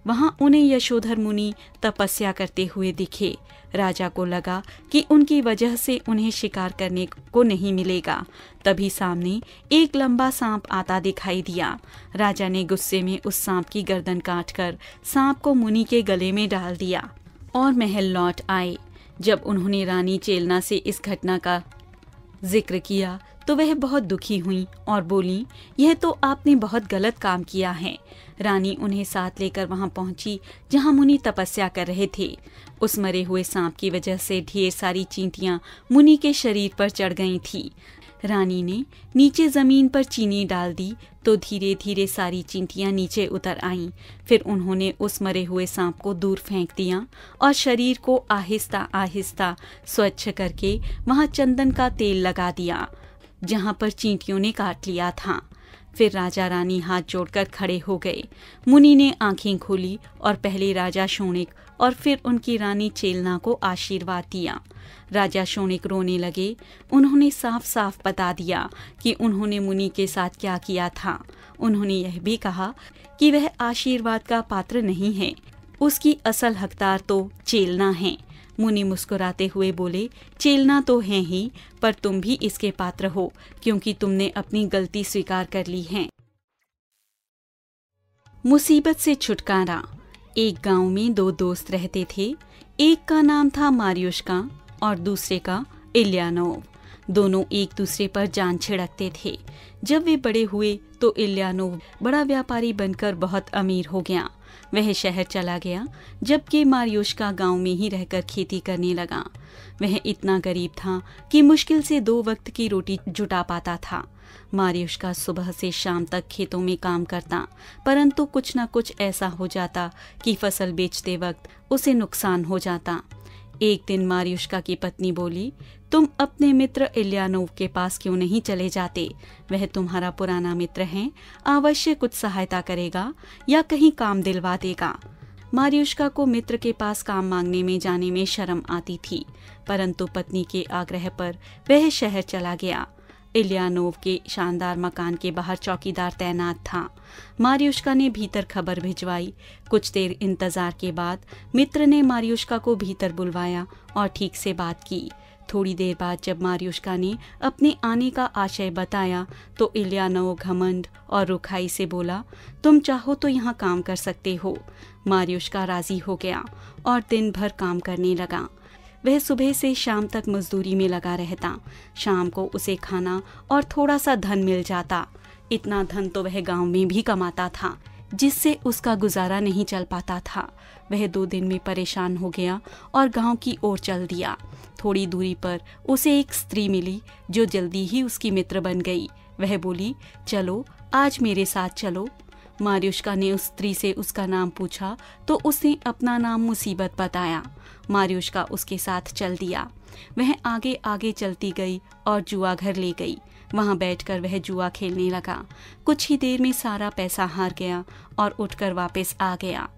वहां उन्हें यशोधर मुनि तपस्या करते हुए दिखे। राजा को लगा कि उनकी वजह से उन्हें शिकार करने को नहीं मिलेगा। तभी सामने एक लंबा सांप आता दिखाई दिया। राजा ने गुस्से में उस सांप की गर्दन काटकर सांप को मुनि के गले में डाल दिया और महल लौट आए। जब उन्होंने रानी चेलना से इस घटना का जिक्र किया तो वह बहुत दुखी हुई और बोली, यह तो आपने बहुत गलत काम किया है। रानी उन्हें साथ लेकर वहां पहुंची जहां मुनि तपस्या कर रहे थे। उस मरे हुए सांप की वजह से ढेर सारी चींटियां मुनि के शरीर पर चढ़ गई थी। रानी ने नीचे जमीन पर चीनी डाल दी तो धीरे धीरे सारी चींटियां नीचे उतर आईं। फिर उन्होंने उस मरे हुए सांप को दूर फेंक दिया और शरीर को आहिस्ता आहिस्ता स्वच्छ करके वहां चंदन का तेल लगा दिया जहां पर चींटियों ने काट लिया था। फिर राजा रानी हाथ जोड़कर खड़े हो गए। मुनि ने आंखें खोली और पहले राजा शोणिक और फिर उनकी रानी चेलना को आशीर्वाद दिया। राजा शोणिक रोने लगे। उन्होंने साफ साफ बता दिया कि उन्होंने मुनि के साथ क्या किया था। उन्होंने यह भी कहा कि वह आशीर्वाद का पात्र नहीं है, उसकी असल हकदार तो चेलना है। मुनि मुस्कुराते हुए बोले, चेलना तो है ही, पर तुम भी इसके पात्र हो क्योंकि तुमने अपनी गलती स्वीकार कर ली है। मुसीबत से छुटकारा। एक गांव में दो दोस्त रहते थे। एक का नाम था मार्युष्का और दूसरे का इल्यानोव। दोनों एक दूसरे पर जान छिड़कते थे। जब वे बड़े हुए तो इल्यानोव बड़ा व्यापारी बनकर बहुत अमीर हो गया। वह शहर चला गया, जबकि मार्युष्का गांव में ही रहकर खेती करने लगा। वह इतना गरीब था कि मुश्किल से 2 वक्त की रोटी जुटा पाता था। मार्युष्का सुबह से शाम तक खेतों में काम करता, परंतु कुछ न कुछ ऐसा हो जाता कि फसल बेचते वक्त उसे नुकसान हो जाता। एक दिन मार्युष्का की पत्नी बोली, तुम अपने मित्र इल्यानोव के पास क्यों नहीं चले जाते? वह तुम्हारा पुराना मित्र है, अवश्य कुछ सहायता करेगा या कहीं काम दिलवा देगा। मार्युष्का को मित्र के पास काम मांगने में जाने में शर्म आती थी, परंतु पत्नी के आग्रह पर वह शहर चला गया। इल्यानोव के शानदार मकान के बाहर चौकीदार तैनात था। मार्युष्का ने भीतर खबर भिजवाई। कुछ देर इंतजार के बाद मित्र ने मार्युष्का को भीतर बुलवाया और ठीक से बात की। थोड़ी देर बाद जब मार्युष्का ने अपने आने का आशय बताया तो इल्यानोव घमंड और रुखाई से बोला, तुम चाहो तो यहाँ काम कर सकते हो। मार्युष्का राजी हो गया और दिन भर काम करने लगा। वह सुबह से शाम तक मजदूरी में लगा रहता। शाम को उसे खाना और थोड़ा सा धन मिल जाता। इतना धन तो वह गांव में भी कमाता था, जिससे उसका गुजारा नहीं चल पाता था। वह 2 दिन में परेशान हो गया और गांव की ओर चल दिया। थोड़ी दूरी पर उसे एक स्त्री मिली जो जल्दी ही उसकी मित्र बन गई। वह बोली, चलो आज मेरे साथ चलो। मार्युष्का ने उस स्त्री से उसका नाम पूछा तो उसने अपना नाम मुसीबत बताया। मार्युष्का उसके साथ चल दिया। वह आगे आगे चलती गई और जुआ घर ले गई। वहां बैठकर वह जुआ खेलने लगा। कुछ ही देर में सारा पैसा हार गया और उठकर वापस आ गया।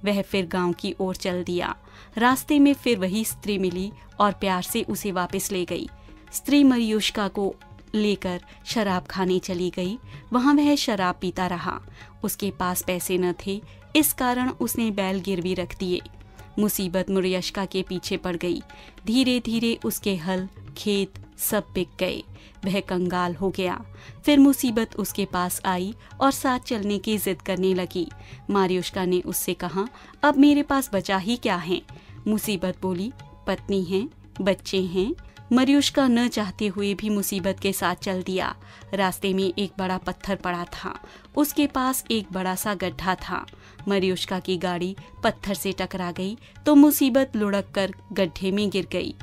वह फिर गांव की ओर चल दिया। रास्ते में फिर वही स्त्री मिली और प्यार से उसे वापस ले गई। स्त्री मार्युष्का को लेकर शराब खाने चली गई। वहां वह शराब पीता रहा। उसके पास पैसे न थे, इस कारण उसने बैल गिरवी रख दिए। मुसीबत मार्युष्का के पीछे पड़ गई। धीरे धीरे उसके हल, खेत सब बिक गए। वह कंगाल हो गया। फिर मुसीबत उसके पास आई और साथ चलने की जिद करने लगी। मार्युष्का ने उससे कहा, अब मेरे पास बचा ही क्या है? मुसीबत बोली, पत्नी है, बच्चे हैं। मरियुष्का न चाहते हुए भी मुसीबत के साथ चल दिया। रास्ते में एक बड़ा पत्थर पड़ा था। उसके पास एक बड़ा सा गड्ढा था। मरियुष्का की गाड़ी पत्थर से टकरा गई तो मुसीबत लुढ़क कर गड्ढे में गिर गई।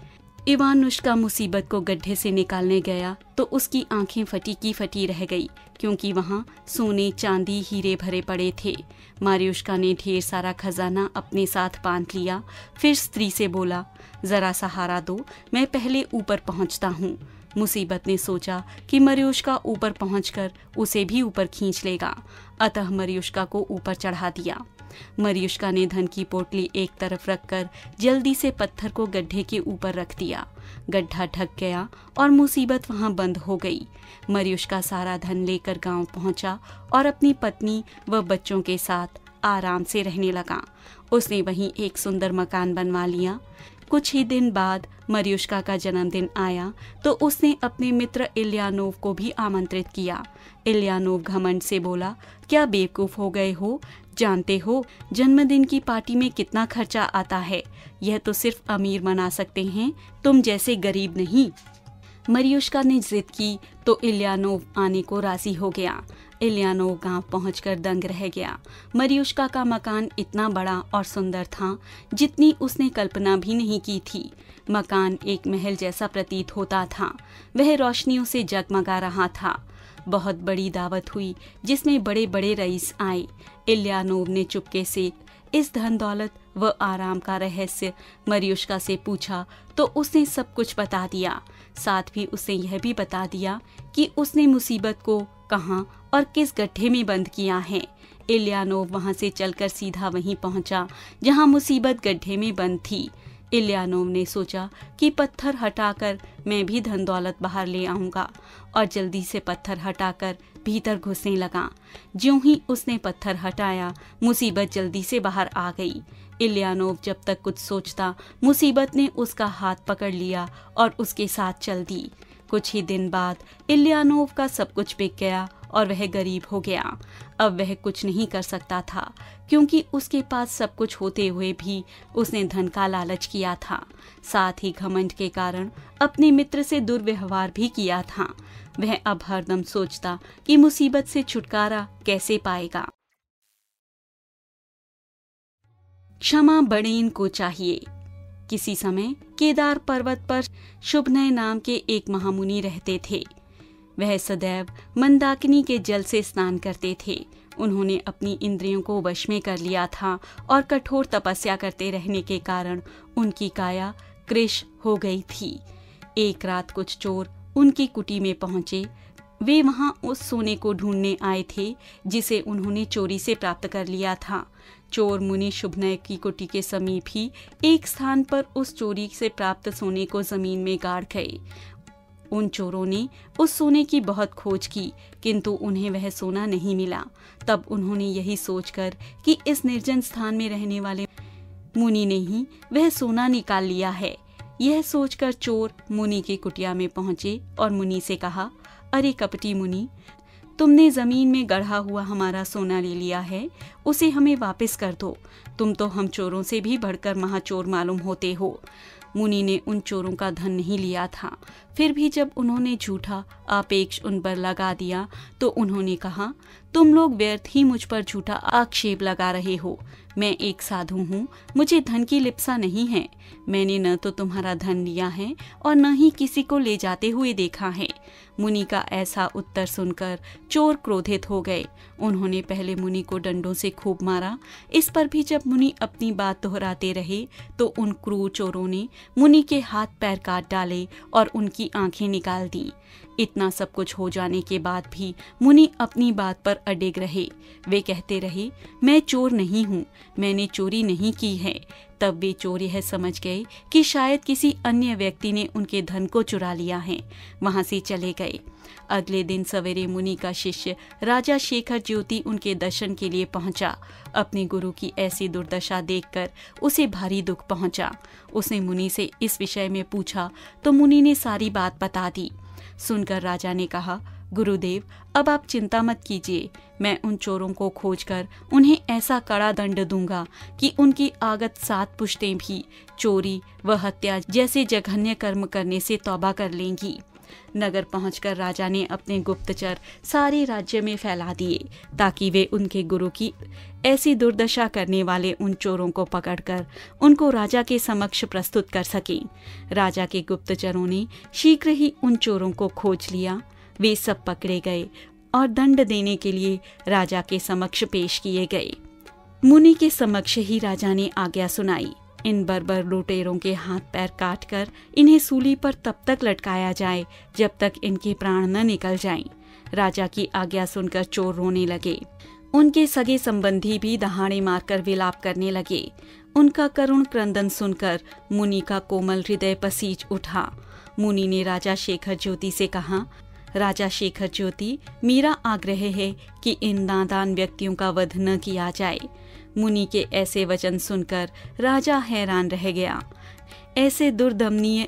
इवानुष्का मुसीबत को गड्ढे से निकालने गया तो उसकी आंखें फटी की फटी रह गई, क्योंकि वहां सोने, चांदी, हीरे भरे पड़े थे। मारियुष्का ने ढेर सारा खजाना अपने साथ बांध लिया। फिर स्त्री से बोला, जरा सहारा दो, मैं पहले ऊपर पहुंचता हूँ। मुसीबत ने सोचा कि मरियुष्का ऊपर पहुंचकर उसे भी ऊपर खींच लेगा, अतः मरियुष्का को ऊपर चढ़ा दिया। मरियुष्का ने धन की पोटली एक तरफ रखकर जल्दी से पत्थर को गड्ढे के ऊपर रख दिया। गड्ढा ढक गया और मुसीबत वहां बंद हो गई। मरियुष्का सारा धन लेकर गांव पहुंचा और अपनी पत्नी व बच्चों के साथ आराम से रहने लगा। उसने वहीं एक सुंदर मकान बनवा लिया। कुछ ही दिन बाद मरियुष्का का जन्मदिन आया तो उसने अपने मित्र इलियानोव को भी आमंत्रित किया। इलियानोव घमंड से बोला, क्या बेवकूफ हो गए हो? जानते हो जन्मदिन की पार्टी में कितना खर्चा आता है? यह तो सिर्फ अमीर मना सकते हैं, तुम जैसे गरीब नहीं। मरियुष्का ने जिद की तो इलियानोव आने को राजी हो गया। इलियानोव गांव पहुंचकर दंग रह गया। मरियुष्का का मकान इतना बड़ा और सुंदर था जितनी उसने कल्पना भी नहीं की थी। मकान एक महल जैसा प्रतीत होता था। वह रोशनियों से जगमगा रहा था। बहुत बड़ी दावत हुई जिसमें बड़े बड़े रईस आए। इलियानोव ने चुपके से इस धन दौलत व आराम का रहस्य मरियुष्का से पूछा तो उसने सब कुछ बता दिया। साथ ही उसने यह भी बता दिया कि उसने मुसीबत को कहाँ और किस गड्ढे में बंद किया है। इलियानोव वहां से चलकर सीधा वहीं पहुंचा जहां मुसीबत गड्ढे में बंद थी। इलियानोव ने सोचा कि पत्थर हटाकर मैं भी धन दौलत बाहर ले आऊंगा, और जल्दी से पत्थर हटाकर भीतर घुसने लगा। ज्यों ही उसने पत्थर हटाया, मुसीबत जल्दी से बाहर आ गई। इलियानोव जब तक कुछ सोचता, मुसीबत ने उसका हाथ पकड़ लिया और उसके साथ चल दी। कुछ ही दिन बाद इलियानोव का सब कुछ बिक गया और वह गरीब हो गया। अब वह कुछ नहीं कर सकता था, क्योंकि उसके पास सब कुछ होते हुए भी उसने धन का लालच किया था। साथ ही घमंड के कारण अपने मित्र से दुर्व्यवहार भी किया था। वह अब हरदम सोचता कि मुसीबत से छुटकारा कैसे पाएगा। क्षमा बड़ेन को चाहिए। किसी समय केदार पर्वत पर शुभनय नाम के एक महामुनि रहते थे। वह सदैव मंदाकिनी के जल से स्नान करते थे। उन्होंने अपनी इंद्रियों को वश में कर लिया था और कठोर तपस्या करते रहने के कारण उनकी काया कृश हो गई थी। एक रात कुछ चोर उनकी कुटी में पहुंचे। वे वहां उस सोने को ढूंढने आए थे जिसे उन्होंने चोरी से प्राप्त कर लिया था। चोर मुनि शुभनय की कुटी के समीप ही एक स्थान पर उस चोरी से प्राप्त सोने को जमीन में गाड़ गए। उन चोरों ने उस सोने की बहुत खोज की, किंतु उन्हें वह सोना नहीं मिला। तब उन्होंने यही सोचकर कि इस निर्जन स्थान में रहने वाले मुनि ने ही वह सोना निकाल लिया है, यह सोचकर चोर मुनि की कुटिया में पहुंचे और मुनि से कहा, अरे कपटी मुनि, तुमने जमीन में गढ़ा हुआ हमारा सोना ले लिया है, उसे हमें वापस कर दो। तुम तो हम चोरों से भी बढ़कर महाचोर मालूम होते हो। मुनि ने उन चोरों का धन नहीं लिया था। फिर भी जब उन्होंने झूठा आपेक्ष उन पर लगा दिया तो उन्होंने कहा, तुम लोग व्यर्थ ही मुझ पर झूठा आक्षेप लगा रहे हो। मैं एक साधु हूँ, मुझे धन की लिप्सा नहीं है। मैंने न तो तुम्हारा धन लिया है और न ही किसी को ले जाते हुए देखा है। मुनि का ऐसा उत्तर सुनकर चोर क्रोधित हो गए। उन्होंने पहले मुनि को डंडों से खूब मारा। इस पर भी जब मुनि अपनी बात दोहराते रहे तो उन क्रूर चोरों ने मुनि के हाथ पैर काट डाले और उनकी आंखें निकाल दी। इतना सब कुछ हो जाने के बाद भी मुनि अपनी बात पर अडिग रहे। वे कहते रहे, मैं चोर नहीं हूँ, मैंने चोरी नहीं की है। तब वे चोर यह समझ गए कि शायद किसी अन्य व्यक्ति ने उनके धन को चुरा लिया है। वहां से चले गए। अगले दिन सवेरे मुनि का शिष्य राजा शेखर ज्योति उनके दर्शन के लिए पहुंचा। अपने गुरु की ऐसी दुर्दशा देखकर उसे भारी दुख पहुंचा। उसने मुनि से इस विषय में पूछा तो मुनि ने सारी बात बता दी। सुनकर राजा ने कहा, गुरुदेव, अब आप चिंता मत कीजिए, मैं उन चोरों को खोजकर उन्हें ऐसा कड़ा दंड दूंगा कि उनकी आगत 7 पुश्तें भी चोरी व हत्या जैसे जघन्य कर्म करने से तौबा कर लेंगी। नगर पहुंचकर राजा ने अपने गुप्तचर सारे राज्य में फैला दिए ताकि वे उनके गुरु की ऐसी दुर्दशा करने वाले उन चोरों को पकड़कर उनको राजा के समक्ष प्रस्तुत कर सकें। राजा के गुप्तचरों ने शीघ्र ही उन चोरों को खोज लिया। वे सब पकड़े गए और दंड देने के लिए राजा के समक्ष पेश किए गए। मुनि के समक्ष ही राजा ने आज्ञा सुनाई, इन बर्बर लुटेरों के हाथ पैर काटकर इन्हें सूली पर तब तक लटकाया जाए जब तक इनके प्राण न निकल जाएं। राजा की आज्ञा सुनकर चोर रोने लगे। उनके सगे संबंधी भी दहाड़े मारकर विलाप करने लगे। उनका करुण क्रंदन सुनकर मुनि का कोमल हृदय पसीज उठा। मुनि ने राजा शेखर ज्योति से कहा, राजा शेखर ज्योति, मेरा आग्रह है कि इन नादान व्यक्तियों का वध न किया जाए। मुनि के ऐसे वचन सुनकर राजा हैरान रह गया। ऐसे दुर्दमनीय,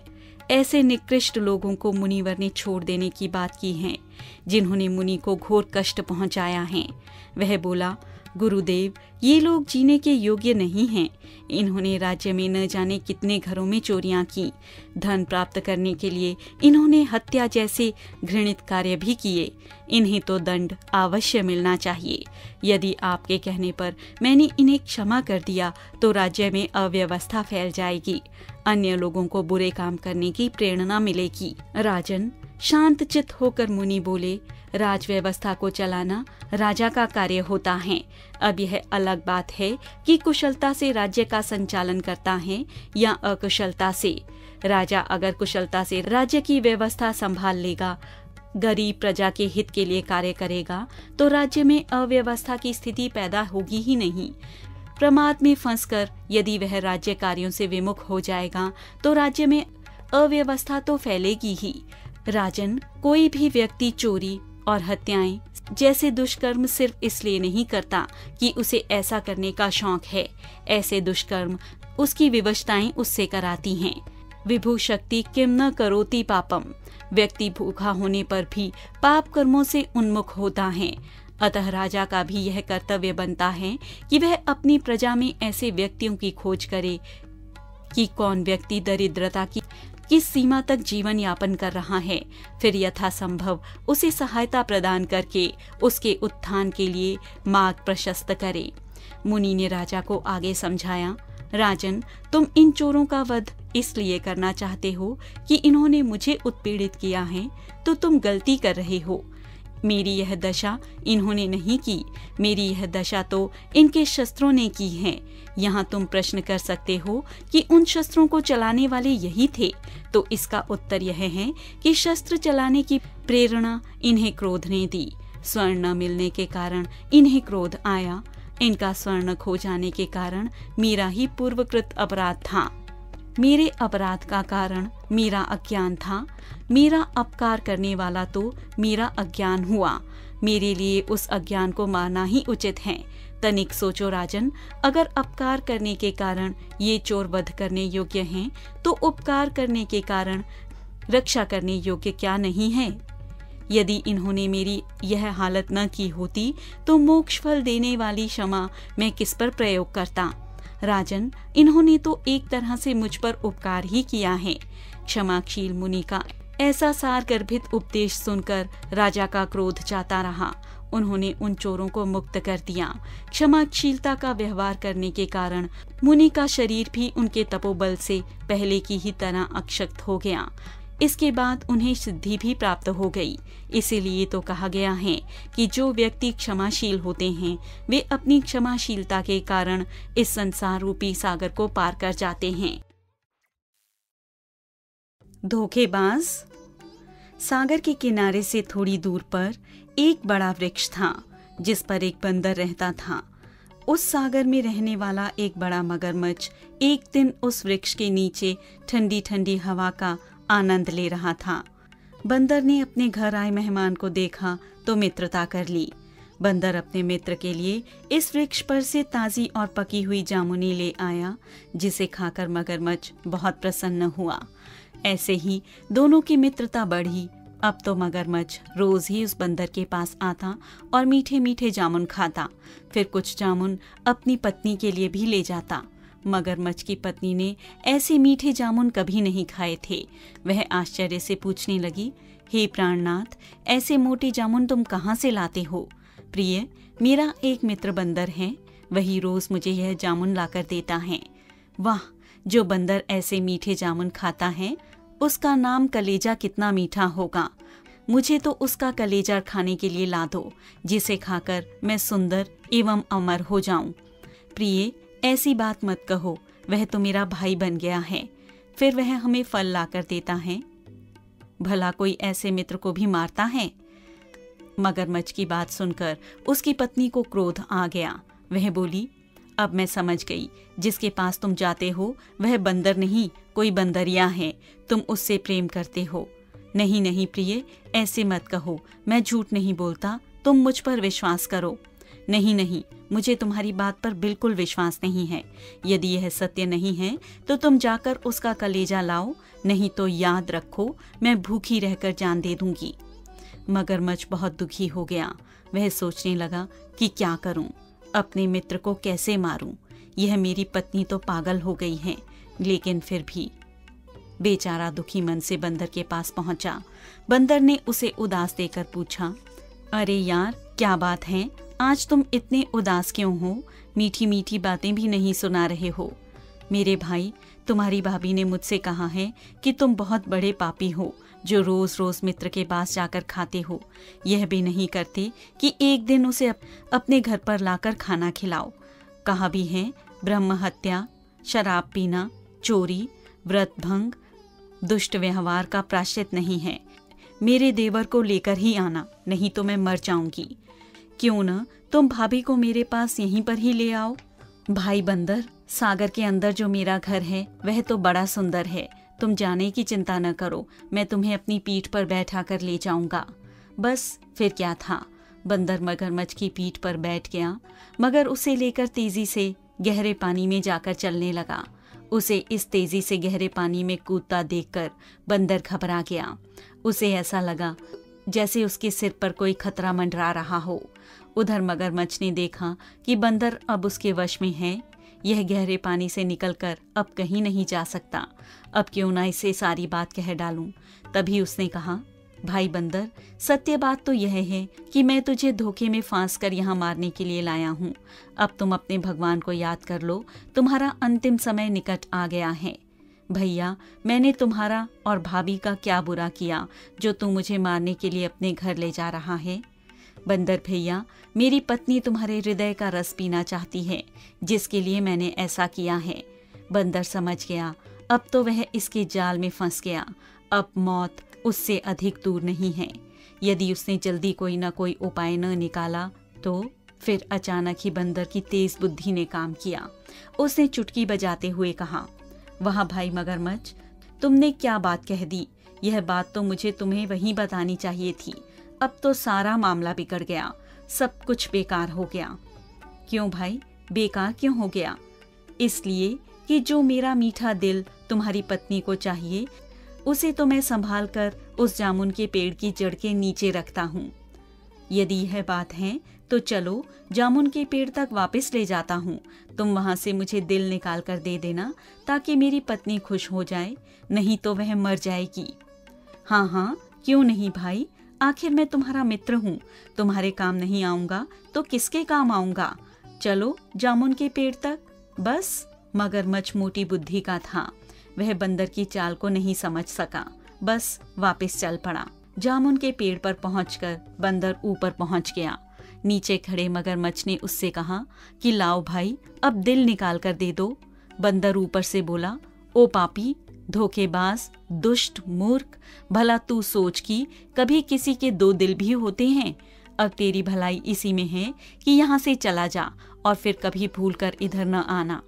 ऐसे निकृष्ट लोगों को मुनिवर ने छोड़ देने की बात की है, जिन्होंने मुनि को घोर कष्ट पहुंचाया है। वह बोला, गुरुदेव, ये लोग जीने के योग्य नहीं हैं। इन्होंने राज्य में न जाने कितने घरों में चोरियां की। धन प्राप्त करने के लिए इन्होंने हत्या जैसे घृणित कार्य भी किए। इन्हें तो दंड अवश्य मिलना चाहिए। यदि आपके कहने पर मैंने इन्हें क्षमा कर दिया तो राज्य में अव्यवस्था फैल जाएगी, अन्य लोगों को बुरे काम करने की प्रेरणा मिलेगी। राजन, शांत चित्त होकर मुनि बोले, राज व्यवस्था को चलाना राजा का कार्य होता है। अब यह अलग बात है कि कुशलता से राज्य का संचालन करता है या अकुशलता से। राजा अगर कुशलता से राज्य की व्यवस्था संभाल लेगा, गरीब प्रजा के हित के लिए कार्य करेगा, तो राज्य में अव्यवस्था की स्थिति पैदा होगी ही नहीं। प्रमाद में फंसकर यदि वह राज्य कार्यों से विमुख हो जाएगा तो राज्य में अव्यवस्था तो फैलेगी ही। राजन, कोई भी व्यक्ति चोरी और हत्याएं जैसे दुष्कर्म सिर्फ इसलिए नहीं करता कि उसे ऐसा करने का शौक है। ऐसे दुष्कर्म उसकी विवशताएं उससे कराती हैं। विभु शक्ति किम न करोति पापम। व्यक्ति भूखा होने पर भी पाप कर्मों से उन्मुख होता है। अतः राजा का भी यह कर्तव्य बनता है कि वह अपनी प्रजा में ऐसे व्यक्तियों की खोज करे कि कौन व्यक्ति दरिद्रता की किस सीमा तक जीवन यापन कर रहा है, फिर यथासंभव उसे सहायता प्रदान करके उसके उत्थान के लिए मार्ग प्रशस्त करे। मुनि ने राजा को आगे समझाया, राजन, तुम इन चोरों का वध इसलिए करना चाहते हो कि इन्होंने मुझे उत्पीड़ित किया है, तो तुम गलती कर रहे हो। मेरी यह दशा इन्होंने नहीं की, मेरी यह दशा तो इनके शस्त्रों ने की है। यहाँ तुम प्रश्न कर सकते हो कि उन शस्त्रों को चलाने वाले यही थे, तो इसका उत्तर यह है कि शस्त्र चलाने की प्रेरणा इन्हें क्रोध ने दी। स्वर्ण न मिलने के कारण इन्हें क्रोध आया। इनका स्वर्ण खो जाने के कारण मेरा ही पूर्वकृत अपराध था। मेरे अपराध का कारण मेरा अज्ञान था। मेरा अपकार करने वाला तो मेरा अज्ञान हुआ। मेरे लिए उस अज्ञान को मारना ही उचित है। तनिक सोचो राजन, अगर अपकार करने के कारण ये चोर वध करने योग्य हैं, तो उपकार करने के कारण रक्षा करने योग्य क्या नहीं है? यदि इन्होंने मेरी यह हालत न की होती तो मोक्ष फल देने वाली क्षमा मैं किस पर प्रयोग करता? राजन, इन्होंने तो एक तरह से मुझ पर उपकार ही किया है। क्षमाशील मुनि का ऐसा सार गर्भित उपदेश सुनकर राजा का क्रोध जाता रहा। उन्होंने उन चोरों को मुक्त कर दिया। क्षमाशीलता का व्यवहार करने के कारण मुनि का शरीर भी उनके तपोबल से पहले की ही तरह अक्षत हो गया। इसके बाद उन्हें सिद्धि भी प्राप्त हो गई। इसीलिए तो कहा गया है कि जो व्यक्ति क्षमाशील होते हैं वे अपनी क्षमाशीलता के कारण इस संसार रूपी सागर को पार कर जाते हैं। धोखेबाज। सागर के किनारे से थोड़ी दूर पर एक बड़ा वृक्ष था जिस पर एक बंदर रहता था। उस सागर में रहने वाला एक बड़ा मगरमच्छ एक दिन उस वृक्ष के नीचे ठंडी ठंडी हवा का आनंद ले रहा था। बंदर ने अपने घर आए मेहमान को देखा तो मित्रता कर ली। बंदर अपने मित्र के लिए इस वृक्ष पर से ताजी और पकी हुई जामुनी ले आया, जिसे खाकर मगरमच्छ बहुत प्रसन्न हुआ। ऐसे ही दोनों की मित्रता बढ़ी अब तो मगरमच्छ रोज ही उस बंदर के पास आता और मीठे मीठे जामुन खाता। फिर कुछ जामुन अपनी पत्नी के लिए भी ले जाता। मगरमच्छ की पत्नी ने ऐसे मीठे जामुन कभी नहीं खाए थे। वह आश्चर्य से पूछने लगी, हे प्राणनाथ, ऐसे मोटे जामुन तुम कहाँ से लाते हो? प्रिय, मेरा एक मित्र बंदर है, वही रोज मुझे यह जामुन लाकर देता है। वाह, जो बंदर ऐसे मीठे जामुन खाता है उसका नाम कलेजा कितना मीठा होगा। मुझे तो उसका कलेजा खाने के लिए ला दो, जिसे खाकर मैं सुंदर एवं अमर हो जाऊं। प्रिय, ऐसी बात मत कहो, वह तो मेरा भाई बन गया है, फिर वह हमें फल लाकर देता है। भला कोई ऐसे मित्र को भी मारता है? मगरमच्छ की बात सुनकर उसकी पत्नी को क्रोध आ गया। वह बोली, अब मैं समझ गई, जिसके पास तुम जाते हो वह बंदर नहीं, कोई बंदरिया है। तुम उससे प्रेम करते हो। नहीं नहीं प्रिय, ऐसे मत कहो, मैं झूठ नहीं बोलता, तुम मुझ पर विश्वास करो। नहीं नहीं, मुझे तुम्हारी बात पर बिल्कुल विश्वास नहीं है। यदि यह सत्य नहीं है तो तुम जाकर उसका कलेजा लाओ, नहीं तो याद रखो मैं भूखी रहकर जान दे दूंगी। मगरमच्छ बहुत दुखी हो गया। वह सोचने लगा कि क्या करूं, अपने मित्र को कैसे मारूं? यह मेरी पत्नी तो पागल हो गई है। लेकिन फिर भी बेचारा दुखी मन से बंदर के पास पहुंचा। बंदर ने उसे उदास देकर पूछा, अरे यार, क्या बात है, आज तुम इतने उदास क्यों हो? मीठी मीठी बातें भी नहीं सुना रहे हो। मेरे भाई, तुम्हारी भाभी ने मुझसे कहा है कि तुम बहुत बड़े पापी हो, जो रोज रोज मित्र के पास जाकर खाते हो। यह भी नहीं करते कि एक दिन उसे अपने घर पर लाकर खाना खिलाओ। कहा भी है, ब्रह्म हत्या, शराब पीना, चोरी, व्रत भंग, दुष्ट व्यवहार का प्रायश्चित नहीं है। मेरे देवर को लेकर ही आना, नहीं तो मैं मर जाऊंगी। क्यों न तुम भाभी को मेरे पास यहीं पर ही ले आओ। भाई बंदर, सागर के अंदर जो मेरा घर है वह तो बड़ा सुंदर है। तुम जाने की चिंता न करो, मैं तुम्हें अपनी पीठ पर बैठा कर ले जाऊंगा। बस फिर क्या था, बंदर मगरमच्छ की पीठ पर बैठ गया। मगर उसे लेकर तेजी से गहरे पानी में जाकर चलने लगा। उसे इस तेजी से गहरे पानी में कूदता देखकर बंदर घबरा गया। उसे ऐसा लगा जैसे उसके सिर पर कोई खतरा मंडरा रहा हो। उधर मगरमच्छ ने देखा कि बंदर अब उसके वश में है। यह गहरे पानी से निकलकर अब कहीं नहीं जा सकता। अब क्यों ना इसे सारी बात कह डालूं। तभी उसने कहा, भाई बंदर, सत्य बात तो यह है कि मैं तुझे धोखे में फांस कर यहाँ मारने के लिए लाया हूँ। अब तुम अपने भगवान को याद कर लो, तुम्हारा अंतिम समय निकट आ गया है। भैया, मैंने तुम्हारा और भाभी का क्या बुरा किया जो तू मुझे मारने के लिए अपने घर ले जा रहा है? बंदर भैया, मेरी पत्नी तुम्हारे हृदय का रस पीना चाहती है, जिसके लिए मैंने ऐसा किया है। बंदर समझ गया, अब तो वह इसके जाल में फंस गया। अब मौत उससे अधिक दूर नहीं है। यदि उसने जल्दी कोई न कोई उपाय न निकाला तो फिर अचानक ही बंदर की तेज बुद्धि ने काम किया। उसने चुटकी बजाते हुए कहा, वाह भाई मगरमच्छ, तुमने क्या बात कह दी। यह बात तो मुझे तुम्हें वहीं बतानी चाहिए थी। अब तो सारा मामला बिगड़ गया, सब कुछ बेकार हो गया। क्यों भाई, बेकार क्यों हो गया? इसलिए कि जो मेरा मीठा दिल तुम्हारी पत्नी को चाहिए, उसे तो मैं संभाल कर उस जामुन के पेड़ की जड़ के नीचे रखता हूँ। यदि यह बात है तो चलो जामुन के पेड़ तक वापस ले जाता हूँ। तुम वहाँ से मुझे दिल निकाल कर दे देना, ताकि मेरी पत्नी खुश हो जाए, नहीं तो वह मर जाएगी। हाँ हाँ, क्यों नहीं भाई, आखिर मैं तुम्हारा मित्र हूँ। तुम्हारे काम नहीं आऊंगा तो किसके काम आऊंगा। चलो जामुन के पेड़ तक। बस मगरमच्छ मोटी बुद्धि का था, वह बंदर की चाल को नहीं समझ सका, बस वापस चल पड़ा। जामुन के पेड़ पर पहुंचकर बंदर ऊपर पहुंच गया। नीचे खड़े मगरमच्छ ने उससे कहा कि लाओ भाई, अब दिल निकाल कर दे दो। बंदर ऊपर से बोला, ओ पापी, धोखेबाज, दुष्ट, मूर्ख, भला तू सोच कि कभी किसी के दो दिल भी होते हैं। अब तेरी भलाई इसी में है कि यहाँ से चला जा और फिर कभी भूलकर इधर न आना।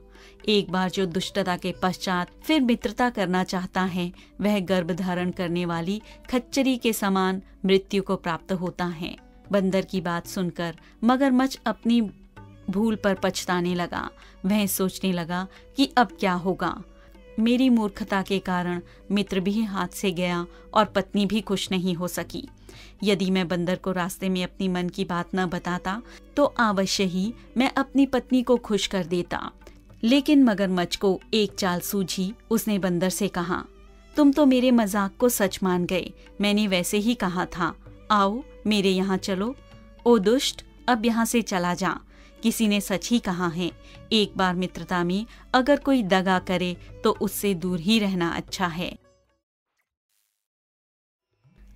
एक बार जो दुष्टता के पश्चात फिर मित्रता करना चाहता है, वह गर्भ धारण करने वाली खच्चरी के समान मृत्यु को प्राप्त होता है। बंदर की बात सुनकर मगरमच्छ अपनी भूल पर पछताने लगा। वह सोचने लगा कि अब क्या होगा। मेरी मूर्खता के कारण मित्र भी हाथ से गया और पत्नी भी खुश नहीं हो सकी। यदि मैं बंदर को रास्ते में अपनी मन की बात न बताता तो अवश्य ही मैं अपनी पत्नी को खुश कर देता। लेकिन मगरमच्छ को एक चाल सूझी। उसने बंदर से कहा, तुम तो मेरे मजाक को सच मान गए। मैंने वैसे ही कहा था, आओ मेरे यहाँ चलो। ओ दुष्ट, अब यहाँ से चला जा। किसी ने सच ही कहा है, एक बार मित्रता में अगर कोई दगा करे तो उससे दूर ही रहना अच्छा है।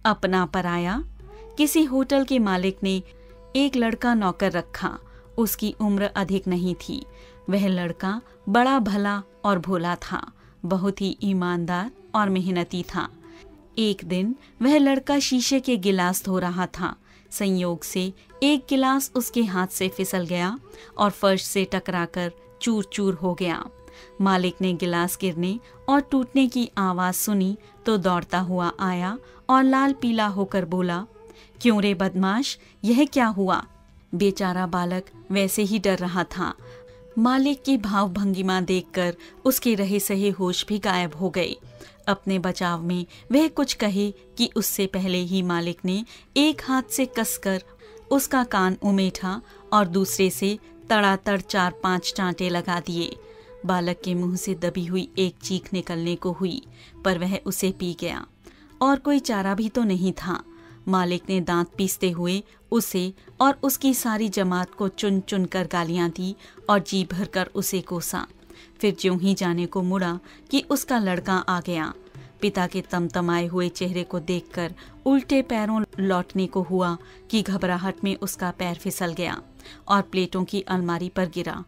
अपना पराया। किसी होटल के मालिक ने एक लड़का नौकर रखा। उसकी उम्र अधिक नहीं थी। वह लड़का बड़ा भला और भोला था, बहुत ही ईमानदार और मेहनती था। एक दिन वह लड़का शीशे के गिलास धो रहा था। संयोग से एक गिलास उसके हाथ से फिसल गया और फर्श से टकराकर चूर चूर हो गया। मालिक ने गिलास गिरने और टूटने की आवाज सुनी तो दौड़ता हुआ आया और लाल पीला होकर बोला, क्यों रे बदमाश, यह क्या हुआ? बेचारा बालक वैसे ही डर रहा था। मालिक की भाव भंगिमा देखकर उसके रहे सहे होश भी गायब हो गए। अपने बचाव में वह कुछ कहे कि उससे पहले ही मालिक ने एक हाथ से कसकर उसका कान उमेठा और दूसरे से तड़ातड़ 4-5 चांटे लगा दिए। बालक के मुंह से दबी हुई एक चीख निकलने को हुई, पर वह उसे पी गया और कोई चारा भी तो नहीं था। मालिक ने दांत पीसते हुए उसे और उसकी सारी जमात को चुन चुन कर गालियां दी और जी भरकर उसे कोसा। फिर ज्यों ही जाने को मुड़ा कि उसका लड़का आ गया। पिता के तमतमाए हुए चेहरे को देखकर उल्टे पैरों लौटने को हुआ कि घबराहट में उसका पैर फिसल गया और प्लेटों की अलमारी पर गिरा।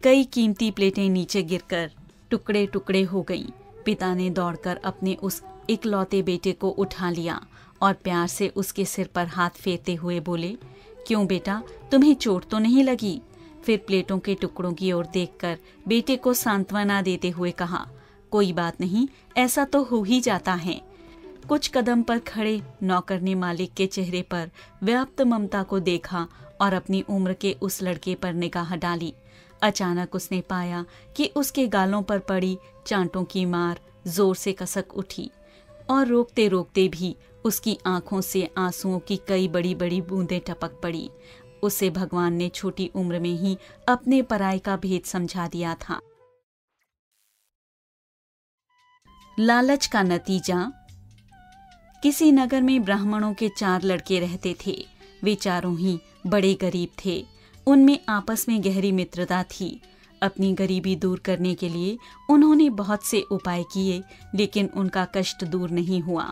कई कीमती प्लेटें नीचे गिरकर टुकड़े टुकड़े हो गईं। पिता ने दौड़कर अपने उस इकलौते बेटे को उठा लिया और प्यार से उसके सिर पर हाथ फेरते हुए बोले, क्यों बेटा, तुम्हें चोट तो नहीं लगी? फिर प्लेटों के टुकड़ों की ओर देखकर बेटे को सांत्वना देते हुए कहा, कोई बात नहीं, ऐसा तो हो ही जाता है। कुछ कदम पर खड़े नौकर ने मालिक के चेहरे पर व्याप्त ममता को देखा और अपनी उम्र के उस लड़के पर निगाह डाली। अचानक उसने पाया कि उसके गालों पर पड़ी चांटों की मार जोर से कसक उठी और रोकते रोकते भी उसकी आंखों से आंसुओं की कई बड़ी बड़ी बूंदें टपक पड़ी। उसे भगवान ने छोटी उम्र में ही अपने पराई का भेद समझा दिया था। लालच का नतीजा। किसी नगर में ब्राह्मणों के 4 लड़के रहते थे। वे चारों ही बड़े गरीब थे। उनमें आपस में गहरी मित्रता थी। अपनी गरीबी दूर करने के लिए उन्होंने बहुत से उपाय किए, लेकिन उनका कष्ट दूर नहीं हुआ।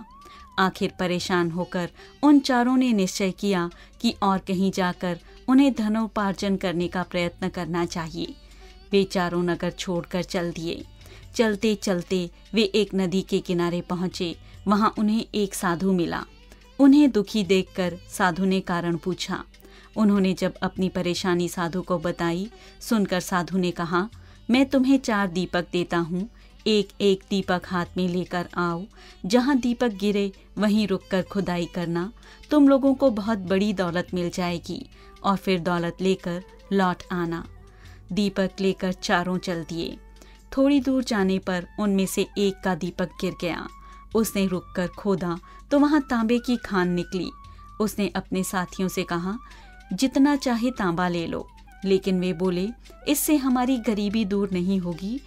आखिर परेशान होकर उन चारों ने निश्चय किया कि और कहीं जाकर उन्हें धनोपार्जन करने का प्रयत्न करना चाहिए। वे चारों नगर छोड़कर चल दिए। चलते चलते वे एक नदी के किनारे पहुंचे। वहां उन्हें एक साधु मिला। उन्हें दुखी देखकर साधु ने कारण पूछा। उन्होंने जब अपनी परेशानी साधु को बताई, सुनकर साधु ने कहा, मैं तुम्हें 4 दीपक देता हूँ। एक एक दीपक हाथ में लेकर आओ। जहाँ दीपक गिरे वहीं रुककर खुदाई करना। तुम लोगों को बहुत बड़ी दौलत मिल जाएगी और फिर दौलत लेकर लौट आना। दीपक लेकर चारों चल दिए। थोड़ी दूर जाने पर उनमें से एक का दीपक गिर गया। उसने रुककर खोदा तो वहां तांबे की खान निकली। उसने अपने साथियों से कहा, जितना चाहे तांबा ले लो। लेकिन वे बोले, इससे हमारी गरीबी दूर नहीं होगी,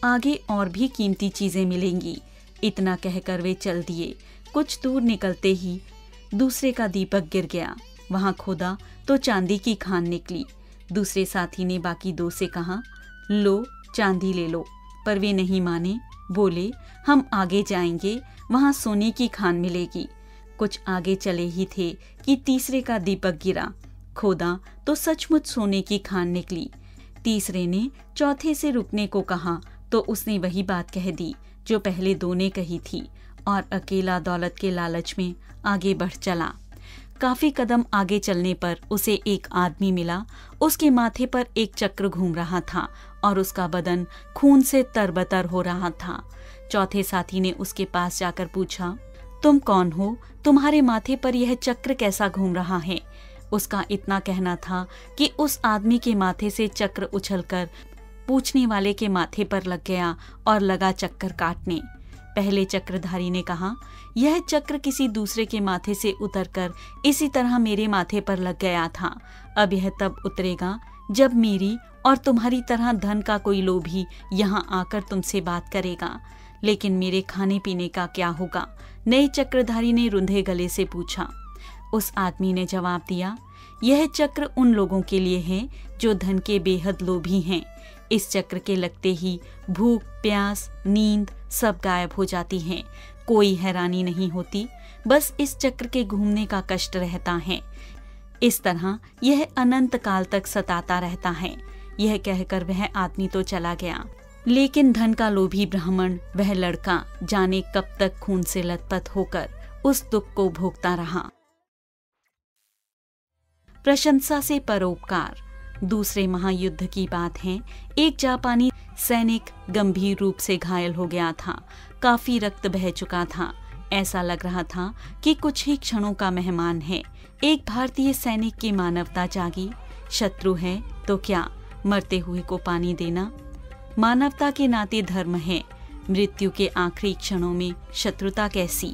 आगे और भी कीमती चीजें मिलेंगी। इतना कहकर वे चल दिए। कुछ दूर निकलते ही दूसरे का दीपक गिर गया। वहां खोदा तो चांदी की खान निकली। दूसरे साथी ने बाकी 2 से कहा, लो चांदी ले लो, पर वे नहीं माने। बोले, हम आगे जाएंगे, वहां सोने की खान मिलेगी। कुछ आगे चले ही थे कि तीसरे का दीपक गिरा। खोदा तो सचमुच सोने की खान निकली। तीसरे ने चौथे से रुकने को कहा तो उसने वही बात कह दी जो पहले 2 ने कही थी और अकेला दौलत के लालच में आगे बढ़ चला। काफी कदम आगे चलने पर उसे एक आदमी मिला। उसके माथे पर एक चक्र घूम रहा था और उसका बदन खून से तरबतर हो रहा था। चौथे साथी ने उसके पास जाकर पूछा, तुम कौन हो? तुम्हारे माथे पर यह चक्र कैसा घूम रहा है? उसका इतना कहना था कि उस आदमी के माथे से चक्र उछलकर पूछने वाले के माथे पर लग गया और लगा चक्कर काटने। पहले चक्रधारी ने कहा, यह चक्र किसी दूसरे के माथे से उतरकर इसी तरह मेरे माथे पर लग गया था। अब यह तब उतरेगा जब मेरी और तुम्हारी तरह धन का कोई लोभी यहाँ आकर तुमसे बात करेगा। लेकिन मेरे खाने पीने का क्या होगा? नए चक्रधारी ने रुंधे गले से पूछा। उस आदमी ने जवाब दिया, यह चक्र उन लोगों के लिए है जो धन के बेहद लोभी हैं। इस चक्र के लगते ही भूख, प्यास, नींद सब गायब हो जाती हैं। कोई हैरानी नहीं होती, बस इस चक्र के घूमने का कष्ट रहता है। इस तरह यह अनंत काल तक सताता रहता है। यह कहकर वह आदमी तो चला गया, लेकिन धन का लोभी ब्राह्मण, वह लड़का, जाने कब तक खून से लथपथ होकर उस दुख को भोगता रहा। प्रशंसा से परोपकार। दूसरे महायुद्ध की बात है। एक जापानी सैनिक गंभीर रूप से घायल हो गया था। काफी रक्त बह चुका था। ऐसा लग रहा था कि कुछ ही क्षणों का मेहमान है। एक भारतीय सैनिक की मानवता जागी। शत्रु है तो क्या, मरते हुए को पानी देना मानवता के नाते धर्म है। मृत्यु के आखिरी क्षणों में शत्रुता कैसी?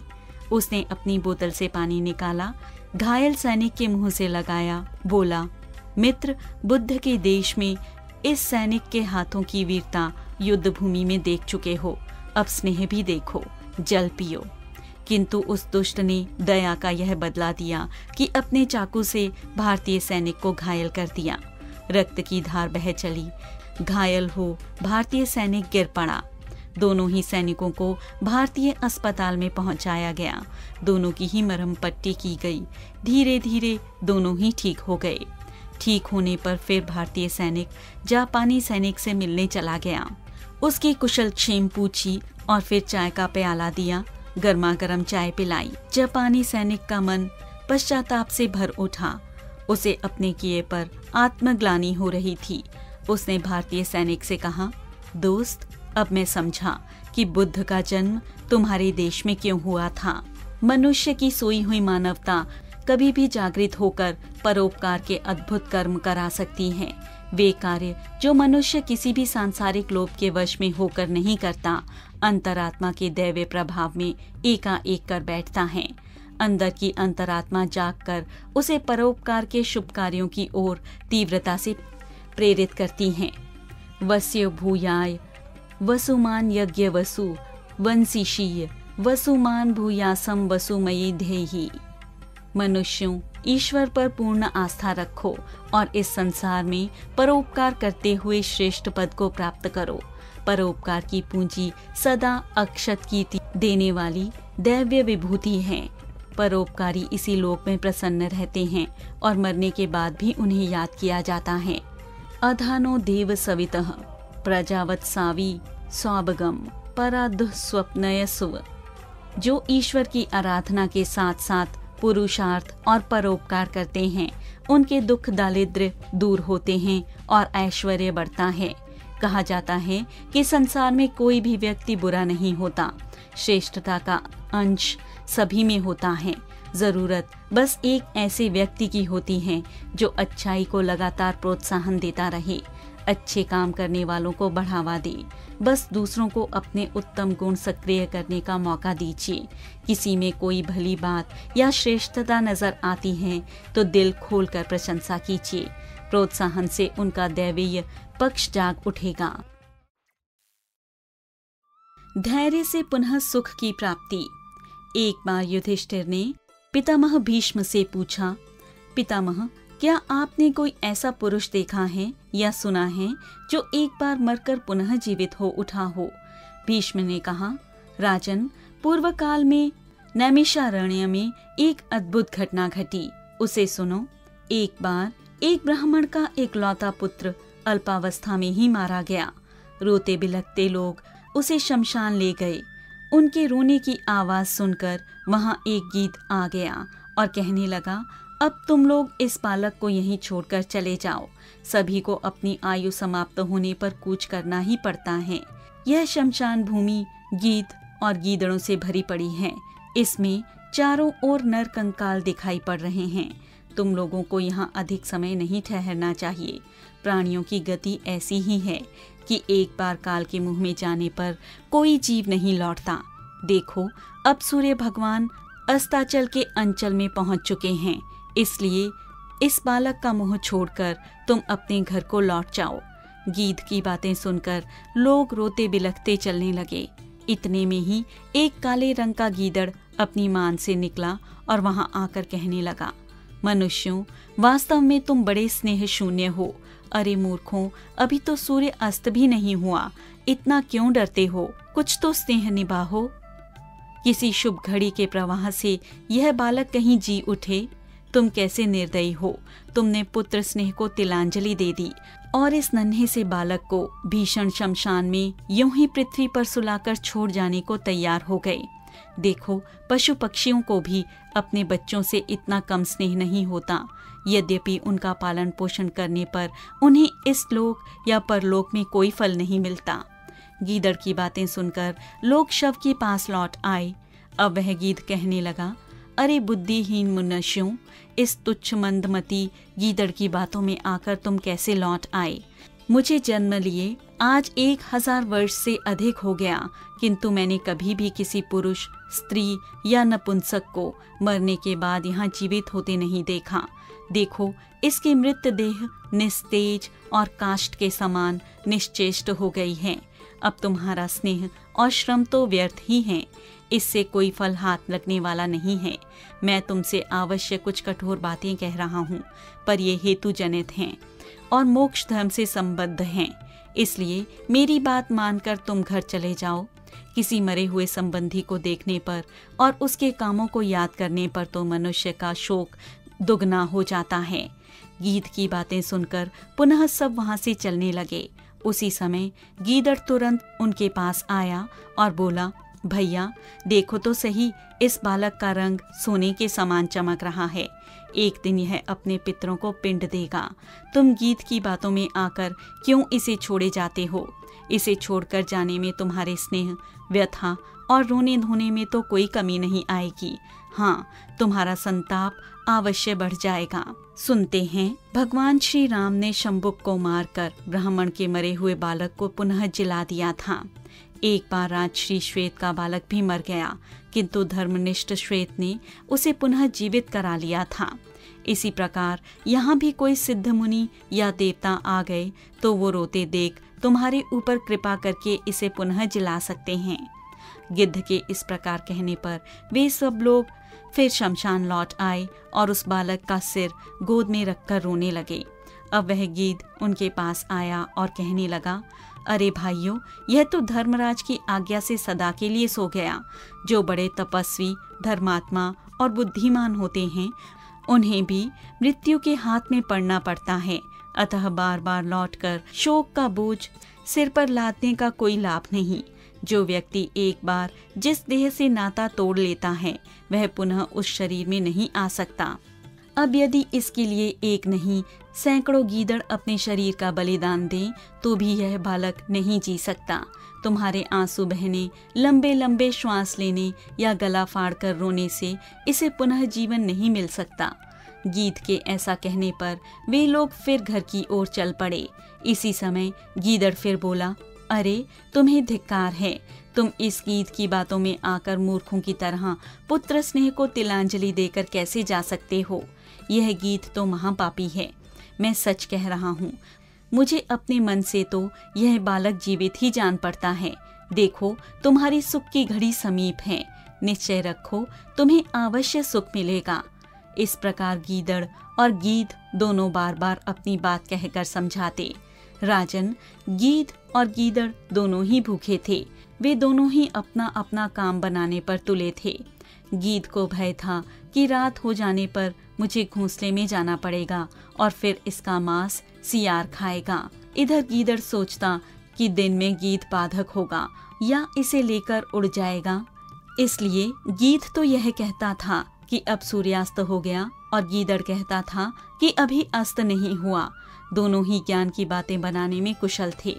उसने अपनी बोतल से पानी निकाला, घायल सैनिक के मुंह से लगाया, बोला, मित्र, बुद्ध के देश में इस सैनिक के हाथों की वीरता युद्ध भूमि में देख चुके हो, अब स्नेह भी देखो, जल पियो। किंतु उस दुष्ट ने दया का यह बदला दिया कि अपने चाकू से भारतीय सैनिक को घायल कर दिया। रक्त की धार बह चली। घायल हो भारतीय सैनिक गिर पड़ा। दोनों ही सैनिकों को भारतीय अस्पताल में पहुंचाया गया। दोनों की ही मरहम पट्टी की गई। धीरे धीरे दोनों ही ठीक हो गए। ठीक होने पर फिर भारतीय सैनिक जापानी सैनिक से मिलने चला गया। उसकी कुशल क्षेम पूछी और फिर चाय का प्याला दिया। गर्मा गर्म चाय पिलाई। जापानी सैनिक का मन पश्चाताप से भर उठा। उसे अपने किए पर आत्मग्लानि हो रही थी। उसने भारतीय सैनिक से कहा, दोस्त, अब मैं समझा कि बुद्ध का जन्म तुम्हारे देश में क्यों हुआ था। मनुष्य की सोई हुई मानवता कभी भी जागृत होकर परोपकार के अद्भुत कर्म करा सकती है। वे कार्य जो मनुष्य किसी भी सांसारिक लोभ के वश में होकर नहीं करता, अंतरात्मा के दैवीय प्रभाव में एकाएक कर बैठता है। अंदर की अंतरात्मा जागकर उसे परोपकार के शुभ कार्यों की ओर तीव्रता से प्रेरित करती हैं। वस्य भूयाय वसुमान यज्ञ वसु वंशिशीय वसुमान भूयासम वसुमयी ध्येहि। मनुष्यों, ईश्वर पर पूर्ण आस्था रखो और इस संसार में परोपकार करते हुए श्रेष्ठ पद को प्राप्त करो। परोपकार की पूंजी सदा अक्षत कीर्ति देने वाली दैवीय विभूति है। परोपकारी इसी लोक में प्रसन्न रहते हैं और मरने के बाद भी उन्हें याद किया जाता है। अधानो देव सवितः प्रजावत सावी स्वाबगम पराध स्वप्नयस्व। जो ईश्वर की आराधना के साथ साथ पुरुषार्थ और परोपकार करते हैं, उनके दुख दारिद्र्य दूर होते हैं और ऐश्वर्य बढ़ता है। कहा जाता है कि संसार में कोई भी व्यक्ति बुरा नहीं होता। श्रेष्ठता का अंश सभी में होता है। जरूरत बस एक ऐसे व्यक्ति की होती है जो अच्छाई को लगातार प्रोत्साहन देता रहे, अच्छे काम करने वालों को बढ़ावा दे। बस दूसरों को अपने उत्तम गुण सक्रिय करने का मौका दीजिए। किसी में कोई भली बात या श्रेष्ठता नजर आती है तो दिल खोलकर प्रशंसा कीजिए। प्रोत्साहन से उनका दैवीय पक्ष जाग उठेगा। धैर्य से पुनः सुख की प्राप्ति। एक बार युधिष्ठिर ने पितामह भीष्म से पूछा, पितामह, क्या आपने कोई ऐसा पुरुष देखा है या सुना है जो एक बार मरकर पुनः जीवित हो उठा हो? भीष्म ने कहा, राजन, पूर्व काल में नैमिषारण्य में एक अद्भुत घटना घटी, उसे सुनो। एक बार एक ब्राह्मण का एकलौता पुत्र अल्पावस्था में ही मारा गया। रोते बिलखते लोग उसे शमशान ले गए। उनके रोने की आवाज सुनकर वहां एक गीत आ गया और कहने लगा, अब तुम लोग इस बालक को यहीं छोड़कर चले जाओ। सभी को अपनी आयु समाप्त होने पर कूच करना ही पड़ता है। यह शमशान भूमि गीत और गीदड़ों से भरी पड़ी है। इसमें चारों ओर नर कंकाल दिखाई पड़ रहे हैं। तुम लोगों को यहाँ अधिक समय नहीं ठहरना चाहिए। प्राणियों की गति ऐसी ही है। कि एक बार काल के मुंह में जाने पर कोई जीव नहीं लौटता। देखो, अब सूर्य भगवान अस्ताचल के अंचल में पहुंच चुके हैं, इसलिए इस बालक का मुंह छोड़कर तुम अपने घर को लौट जाओ। गीध की बातें सुनकर लोग रोते बिलखते चलने लगे। इतने में ही एक काले रंग का गीदड़ अपनी मान से निकला और वहां आकर कहने लगा, मनुष्यों, वास्तव में तुम बड़े स्नेह शून्य हो। अरे मूर्खों, अभी तो सूर्य अस्त भी नहीं हुआ, इतना क्यों डरते हो? कुछ तो स्नेह निभाओ। किसी शुभ घड़ी के प्रवाह से यह बालक कहीं जी उठे। तुम कैसे निर्दयी हो, तुमने पुत्र स्नेह को तिलांजलि दे दी और इस नन्हे से बालक को भीषण शमशान में यूं ही पृथ्वी पर सुलाकर छोड़ जाने को तैयार हो गए। देखो, पशु पक्षियों को भी अपने बच्चों से इतना कम स्नेह नहीं होता, यद्यपि उनका पालन पोषण करने पर उन्हें इस लोक या परलोक में कोई फल नहीं मिलता। गीदड़ की बातें सुनकर लोग शव के पास लौट आए। अब वह गीध कहने लगा, अरे बुद्धिहीन मनुष्यों, इस तुच्छ मंदमती गीदड़ की बातों में आकर तुम कैसे लौट आए? मुझे जन्म लिए आज 1000 वर्ष से अधिक हो गया, किंतु मैंने कभी भी किसी पुरुष, स्त्री या नपुंसक को मरने के बाद यहाँ जीवित होते नहीं देखा। देखो, इसकी मृतदेह निस्तेज और काष्ठ के समान निश्चेष्ट हो गई है। अब तुम्हारा स्नेह और श्रम तो व्यर्थ ही हैं, इससे कोई फल हाथ लगने वाला नहीं है। मैं तुमसे अवश्य कुछ कठोर बातें कह रहा हूँ, पर ये हेतु जनित हैं और मोक्ष धर्म से संबद्ध हैं, इसलिए मेरी बात मानकर तुम घर चले जाओ। किसी मरे हुए संबंधी को देखने पर और उसके कामों को याद करने पर तो मनुष्य का शोक दुगना हो जाता है। गीध की बातें सुनकर पुनः सब वहां से चलने लगे। उसी समय गीदड़ तुरंत उनके पास आया और बोला, भैया देखो तो सही, इस बालक का रंग सोने के समान चमक रहा है। एक दिन यह अपने पितरों को पिंड देगा। तुम गीध की बातों में आकर क्यों इसे छोड़े जाते हो? इसे छोड़कर जाने में तुम्हारे स्नेह, व्यथा और रोने धोने में तो कोई कमी नहीं आएगी। हाँ, तुम्हारा संताप अवश्य बढ़ जाएगा। सुनते हैं, भगवान श्री राम ने शंभुक को मारकर ब्राह्मण के मरे हुए बालक को पुनः जिला दिया था। एक बार राजश्री श्वेत का बालक भी मर गया, किंतु धर्मनिष्ठ श्वेत ने उसे पुनः जीवित करा लिया था। इसी प्रकार यहाँ भी कोई सिद्ध मुनि या देवता आ गए तो वो रोते देख तुम्हारे ऊपर कृपा करके इसे पुनः जिला सकते हैं। गिद्ध के इस प्रकार कहने पर वे सब लोग फिर शमशान लौट आए और उस बालक का सिर गोद में रखकर रोने लगे। अब वह गीध उनके पास आया और कहने लगा, अरे भाइयों, यह तो धर्मराज की आज्ञा से सदा के लिए सो गया। जो बड़े तपस्वी, धर्मात्मा और बुद्धिमान होते हैं, उन्हें भी मृत्यु के हाथ में पड़ना पड़ता है। अतः बार बार लौटकर शोक का बोझ सिर पर लादने का कोई लाभ नहीं। जो व्यक्ति एक बार जिस देह से नाता तोड़ लेता है, वह पुनः उस शरीर में नहीं आ सकता। अब यदि इसके लिए एक नहीं सैकड़ों गीदड़ अपने शरीर का बलिदान दें तो भी यह बालक नहीं जी सकता। तुम्हारे आंसू बहने, लंबे लंबे श्वास लेने या गला फाड़कर रोने से इसे पुनः जीवन नहीं मिल सकता। गीध के ऐसा कहने पर वे लोग फिर घर की ओर चल पड़े। इसी समय गीदड़ फिर बोला, अरे तुम्हें धिक्कार है, तुम इस गीध की बातों में आकर मूर्खों की तरह पुत्र स्नेह को तिलांजलि देकर कैसे जा सकते हो? यह गीध तो महापापी है। मैं सच कह रहा हूँ, मुझे अपने मन से तो यह बालक जीवित ही जान पड़ता है। देखो, तुम्हारी सुख की घड़ी समीप है, निश्चय रखो तुम्हें अवश्य सुख मिलेगा। इस प्रकार गीदड़ और गीध दोनों बार बार अपनी बात कहकर समझाते। राजन, गीध और गीदड़ दोनों ही भूखे थे। वे दोनों ही अपना अपना काम बनाने पर तुले थे। गीध को भय था कि रात हो जाने पर मुझे घोंसले में जाना पड़ेगा और फिर इसका मांस सियार खाएगा। इधर गीदड़ सोचता कि दिन में गीध बाधक होगा या इसे लेकर उड़ जाएगा। इसलिए गीध तो यह कहता था कि अब सूर्यास्त हो गया और गीदड़ कहता था कि अभी अस्त नहीं हुआ। दोनों ही ज्ञान की बातें बनाने में कुशल थे,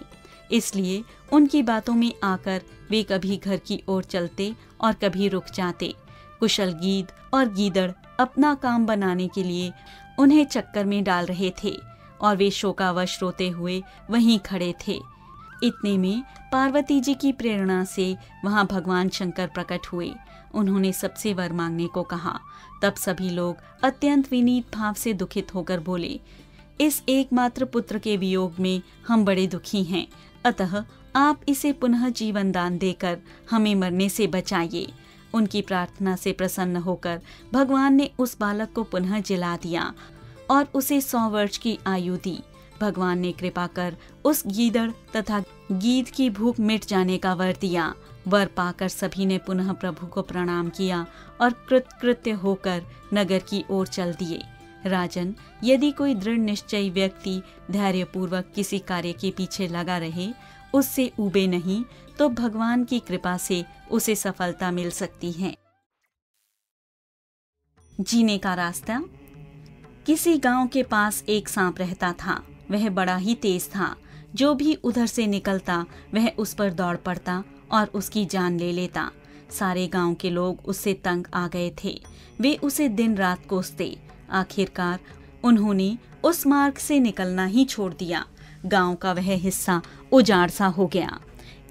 इसलिए उनकी बातों में आकर वे कभी घर की ओर चलते और कभी रुक जाते। कुशल गीध और गीदड़ अपना काम बनाने के लिए उन्हें चक्कर में डाल रहे थे और वे शोकावश रोते हुए वहीं खड़े थे। इतने में पार्वती जी की प्रेरणा से वहां भगवान शंकर प्रकट हुए। उन्होंने सबसे वर मांगने को कहा। तब सभी लोग अत्यंत विनीत भाव से दुखित होकर बोले, इस एकमात्र पुत्र के वियोग में हम बड़े दुखी हैं, अतः आप इसे पुनः जीवन दान देकर हमें मरने से बचाइए। उनकी प्रार्थना से प्रसन्न होकर भगवान ने उस बालक को पुनः जिला दिया और उसे 100 वर्ष की आयु दी। भगवान ने कृपा कर उस गीदड़ तथा गीद की भूख मिट जाने का वर दिया। वर पाकर सभी ने पुनः प्रभु को प्रणाम किया और कृतकृत्य होकर नगर की ओर चल दिए। राजन, यदि कोई दृढ़ निश्चयी व्यक्ति धैर्यपूर्वक किसी कार्य के पीछे लगा रहे, उससे ऊबे नहीं, तो भगवान की कृपा से उसे सफलता मिल सकती है। जीने का रास्ता। किसी गांव के पास एक सांप रहता था। वह बड़ा ही तेज था। जो भी उधर से निकलता वह उस पर दौड़ पड़ता और उसकी जान ले लेता। सारे गांव के लोग उससे तंग आ गए थे। वे उसे दिन रात कोसते। आखिरकार उन्होंने उस मार्ग से निकलना ही छोड़ दिया। गांव का वह हिस्सा उजाड़ सा हो गया।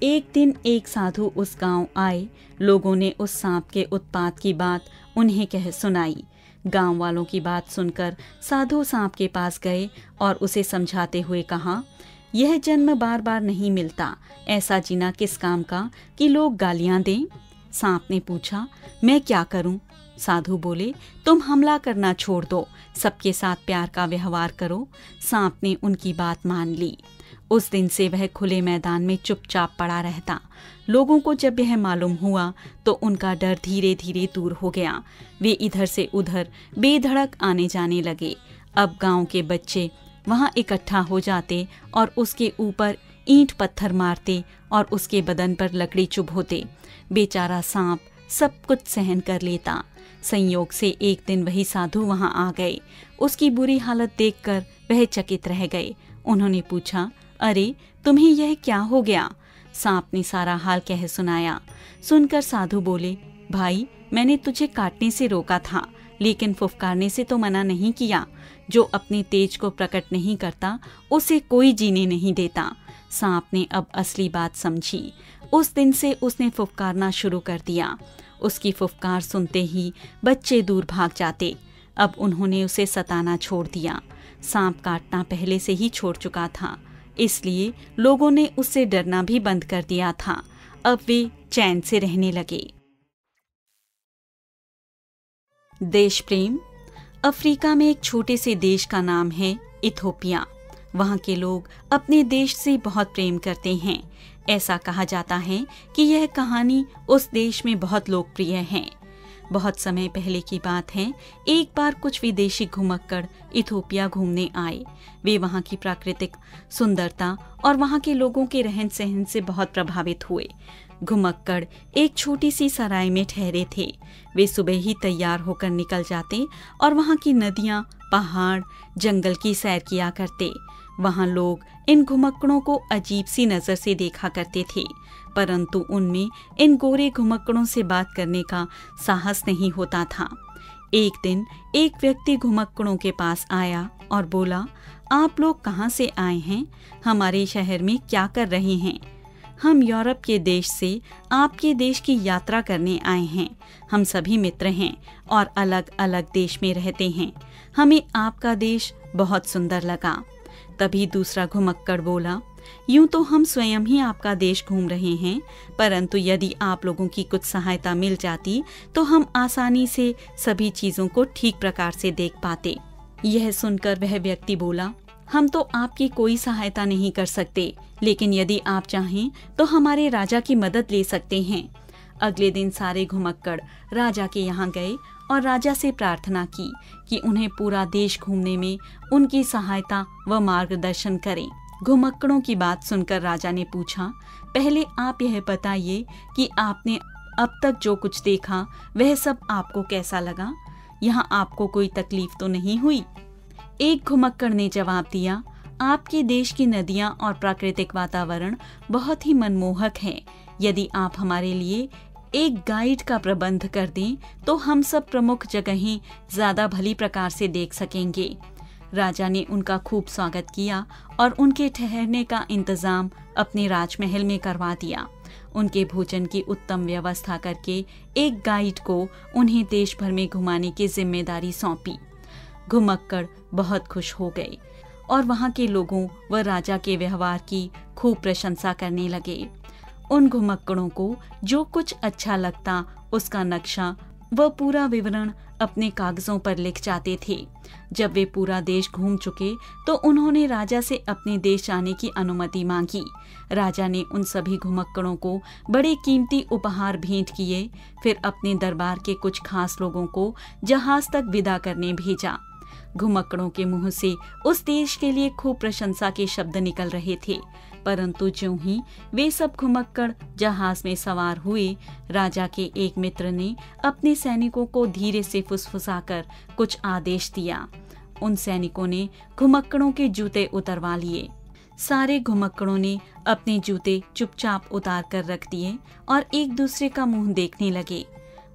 एक दिन एक साधु उस गांव आए। लोगों ने उस सांप के उत्पात की बात उन्हें कह सुनाई। गांव वालों की बात सुनकर साधु सांप के पास गए और उसे समझाते हुए कहा, यह जन्म बार बार नहीं मिलता। ऐसा जीना किस काम का कि लोग गालियां दें। सांप ने पूछा, मैं क्या करूं? साधु बोले, तुम हमला करना छोड़ दो, सबके साथ प्यार का व्यवहार करो। सांप ने उनकी बात मान ली। उस दिन से वह खुले मैदान में चुपचाप पड़ा रहता। लोगों को जब यह मालूम हुआ तो उनका डर धीरे धीरे दूर हो गया। वे इधर से उधर बेधड़क आने जाने लगे। अब गांव के बच्चे वहां इकट्ठा हो जाते और उसके ऊपर ईंट पत्थर मारते और उसके बदन पर लकड़ी चुभोते। बेचारा सांप सब कुछ सहन कर लेता। संयोग से एक दिन वही साधु वहां आ गए। उसकी बुरी हालत देखकर वह चकित रह गए। उन्होंने पूछा, अरे तुम्हें यह क्या हो गया? सांप ने सारा हाल कह सुनाया। सुनकर साधु बोले, भाई, मैंने तुझे काटने से रोका था, लेकिन फुफकारने से तो मना नहीं किया। जो अपने तेज को प्रकट नहीं करता उसे कोई जीने नहीं देता। सांप ने अब असली बात समझी। उस दिन से उसने फुफकारना शुरू कर दिया। उसकी फुफकार सुनते ही बच्चे दूर भाग जाते। अब उन्होंने उसे सताना छोड़ दिया। सांप काटना पहले से ही छोड़ चुका था, इसलिए लोगों ने उससे डरना भी बंद कर दिया था। अब वे चैन से रहने लगे। देश प्रेम। अफ्रीका में एक छोटे से देश का नाम है इथोपिया। वहाँ के लोग अपने देश से बहुत प्रेम करते हैं। ऐसा कहा जाता है कि यह कहानी उस देश में बहुत लोकप्रिय है। बहुत समय पहले की बात है। एक बार कुछ विदेशी घुमक्कड़ इथोपिया घूमने आए। वे वहाँ की प्राकृतिक सुंदरता और वहाँ के लोगों के रहन सहन से बहुत प्रभावित हुए। घुमक्कड़ एक छोटी सी सराय में ठहरे थे। वे सुबह ही तैयार होकर निकल जाते और वहाँ की नदियाँ, पहाड़, जंगल की सैर किया करते। वहाँ लोग इन घुमक्कड़ों को अजीब सी नजर से देखा करते थे, परंतु उनमें इन गोरे घुमक्कड़ों से बात करने का साहस नहीं होता था। एक दिन एक व्यक्ति घुमक्कड़ों के पास आया और बोला, आप लोग कहाँ से आए हैं? हमारे शहर में क्या कर रहे हैं? हम यूरोप के देश से आपके देश की यात्रा करने आए हैं। हम सभी मित्र हैं और अलग अलग देश में रहते हैं। हमें आपका देश बहुत सुंदर लगा। तभी दूसरा घुमक्कड़ बोला, यूं तो हम स्वयं ही आपका देश घूम रहे हैं, परंतु यदि आप लोगों की कुछ सहायता मिल जाती तो हम आसानी से सभी चीजों को ठीक प्रकार से देख पाते। यह सुनकर वह व्यक्ति बोला, हम तो आपकी कोई सहायता नहीं कर सकते, लेकिन यदि आप चाहें तो हमारे राजा की मदद ले सकते हैं। अगले दिन सारे घुमक्कड़ राजा के यहाँ गए और राजा से प्रार्थना की कि उन्हें पूरा देश घूमने में उनकी सहायता व मार्गदर्शन करें। घुमक्कड़ों की बात सुनकर राजा ने पूछा, पहले आप यह बताइए कि आपने अब तक जो कुछ देखा वह सब आपको कैसा लगा? यहाँ आपको कोई तकलीफ तो नहीं हुई? एक घुमक्कड़ ने जवाब दिया, आपके देश की नदियाँ और प्राकृतिक वातावरण बहुत ही मनमोहक है। यदि आप हमारे लिए एक गाइड का प्रबंध कर दें तो हम सब प्रमुख जगहें ज्यादा भली प्रकार से देख सकेंगे। राजा ने उनका खूब स्वागत किया और उनके ठहरने का इंतजाम अपने राजमहल में करवा दिया। उनके भोजन की उत्तम व्यवस्था करके एक गाइड को उन्हें देश भर में घुमाने की जिम्मेदारी सौंपी। घुमक्कड़ बहुत खुश हो गए और वहां के लोगों व राजा के व्यवहार की खूब प्रशंसा करने लगे। उन घुमक्कड़ों को जो कुछ अच्छा लगता उसका नक्शा व पूरा विवरण अपने कागजों पर लिख जाते थे। जब वे पूरा देश घूम चुके तो उन्होंने राजा से अपने देश आने की अनुमति मांगी। राजा ने उन सभी घुमक्कड़ों को बड़े कीमती उपहार भेंट किए। फिर अपने दरबार के कुछ खास लोगों को जहाज तक विदा करने भेजा। घुमक्कड़ों के मुंह से उस देश के लिए खूब प्रशंसा के शब्द निकल रहे थे, परंतु ज्यों ही वे सब घुमक्कड़ जहाज में सवार हुए, राजा के एक मित्र ने अपने सैनिकों को धीरे से फुसफुसाकर कुछ आदेश दिया। उन सैनिकों ने घुमक्कड़ों के जूते उतरवा लिए। सारे घुमक्कड़ों ने अपने जूते चुपचाप उतार कर रख दिए और एक दूसरे का मुंह देखने लगे।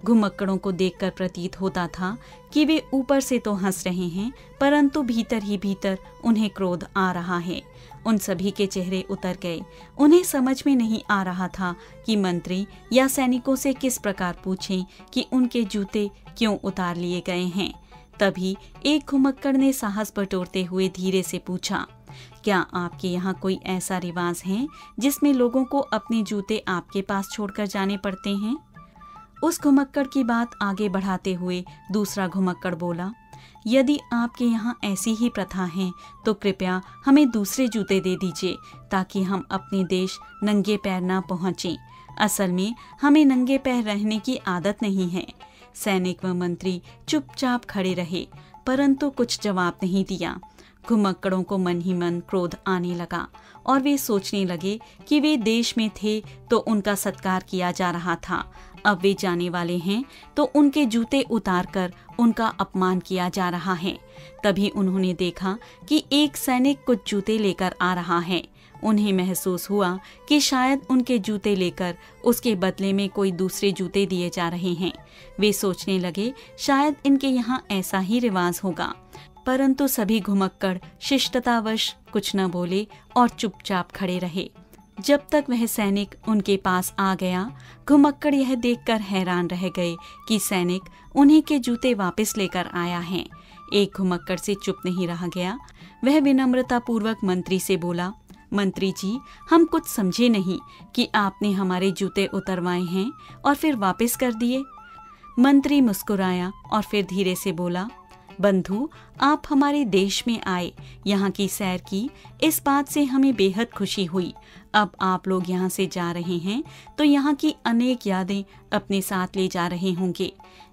घुमक्कड़ों को देखकर प्रतीत होता था कि वे ऊपर से तो हंस रहे हैं, परंतु भीतर ही भीतर उन्हें क्रोध आ रहा है। उन सभी के चेहरे उतर गए। उन्हें समझ में नहीं आ रहा था कि मंत्री या सैनिकों से किस प्रकार पूछें कि उनके जूते क्यों उतार लिए गए हैं। तभी एक घुमक्कड़ ने साहस बटोरते हुए धीरे से पूछा, क्या आपके यहाँ कोई ऐसा रिवाज है जिसमें लोगों को अपने जूते आपके पास छोड़कर जाने पड़ते हैं? उस घुमक्कड़ की बात आगे बढ़ाते हुए दूसरा घुमक्कड़ बोला, यदि आपके यहाँ ऐसी ही प्रथा है तो कृपया हमें दूसरे जूते दे दीजिए ताकि हम अपने देश नंगे पैर ना पहुँचें। असल में हमें नंगे पैर रहने की आदत नहीं है। सैनिक व मंत्री चुपचाप खड़े रहे, परंतु कुछ जवाब नहीं दिया। घुमक्कड़ों को मन ही मन क्रोध आने लगा और वे सोचने लगे कि वे देश में थे तो उनका सत्कार किया जा रहा था, अब वे जाने वाले हैं तो उनके जूते उतारकर उनका अपमान किया जा रहा है। तभी उन्होंने देखा कि एक सैनिक कुछ जूते लेकर आ रहा है। उन्हें महसूस हुआ कि शायद उनके जूते लेकर उसके बदले में कोई दूसरे जूते दिए जा रहे हैं। वे सोचने लगे शायद इनके यहाँ ऐसा ही रिवाज होगा, परंतु सभी घुमक्कड़ शिष्टतावश कुछ न बोले और चुपचाप खड़े रहे। जब तक वह सैनिक उनके पास आ गया, घुमक्कड़ यह देखकर हैरान रह गए कि सैनिक उन्हीं के जूते वापस लेकर आया है। एक घुमक्कड़ से चुप नहीं रहा गया। वह विनम्रता पूर्वक मंत्री से बोला, मंत्री जी, हम कुछ समझे नहीं कि आपने हमारे जूते उतरवाए हैं और फिर वापस कर दिए। मंत्री मुस्कुराया और फिर धीरे से बोला, बंधु, आप हमारे देश में आए, यहाँ की सैर की, इस बात से हमें बेहद खुशी हुई। अब आप लोग यहाँ से जा रहे हैं तो यहाँ की अनेक यादें अपने साथ ले जा रहे होंगे।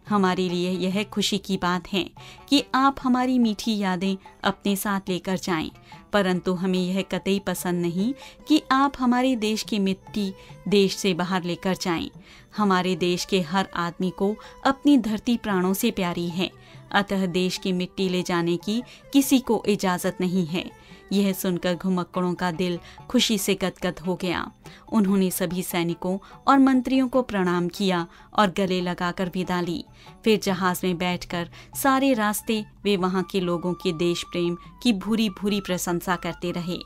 हमारे लिए यह खुशी की बात है कि आप हमारी मीठी यादें अपने साथ लेकर जाएं, परंतु हमें यह कतई पसंद नहीं कि आप हमारे देश की मिट्टी देश से बाहर लेकर जाएं। हमारे देश के हर आदमी को अपनी धरती प्राणों से प्यारी है, अतः देश की मिट्टी ले जाने की किसी को इजाजत नहीं है। यह सुनकर घुमक्कड़ों का दिल खुशी से गदगद हो गया। उन्होंने सभी सैनिकों और मंत्रियों को प्रणाम किया और गले लगाकर विदा ली। फिर जहाज में बैठकर सारे रास्ते वे वहां के लोगों के देश प्रेम की भूरी भूरी प्रशंसा करते रहे।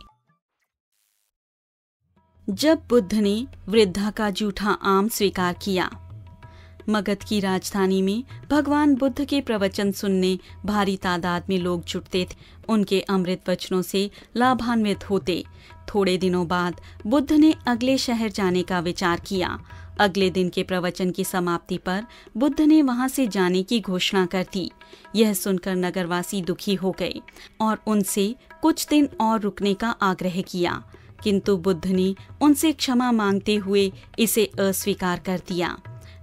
जब बुद्ध ने वृद्धा का जूठा आम स्वीकार किया। मगध की राजधानी में भगवान बुद्ध के प्रवचन सुनने भारी तादाद में लोग जुटते थे। उनके अमृत वचनों से लाभान्वित होते। थोड़े दिनों बाद बुद्ध ने अगले शहर जाने का विचार किया। अगले दिन के प्रवचन की समाप्ति पर बुद्ध ने वहां से जाने की घोषणा कर दी। यह सुनकर नगरवासी दुखी हो गए और उनसे कुछ दिन और रुकने का आग्रह किया, किंतु बुद्ध ने उनसे क्षमा मांगते हुए इसे अस्वीकार कर दिया।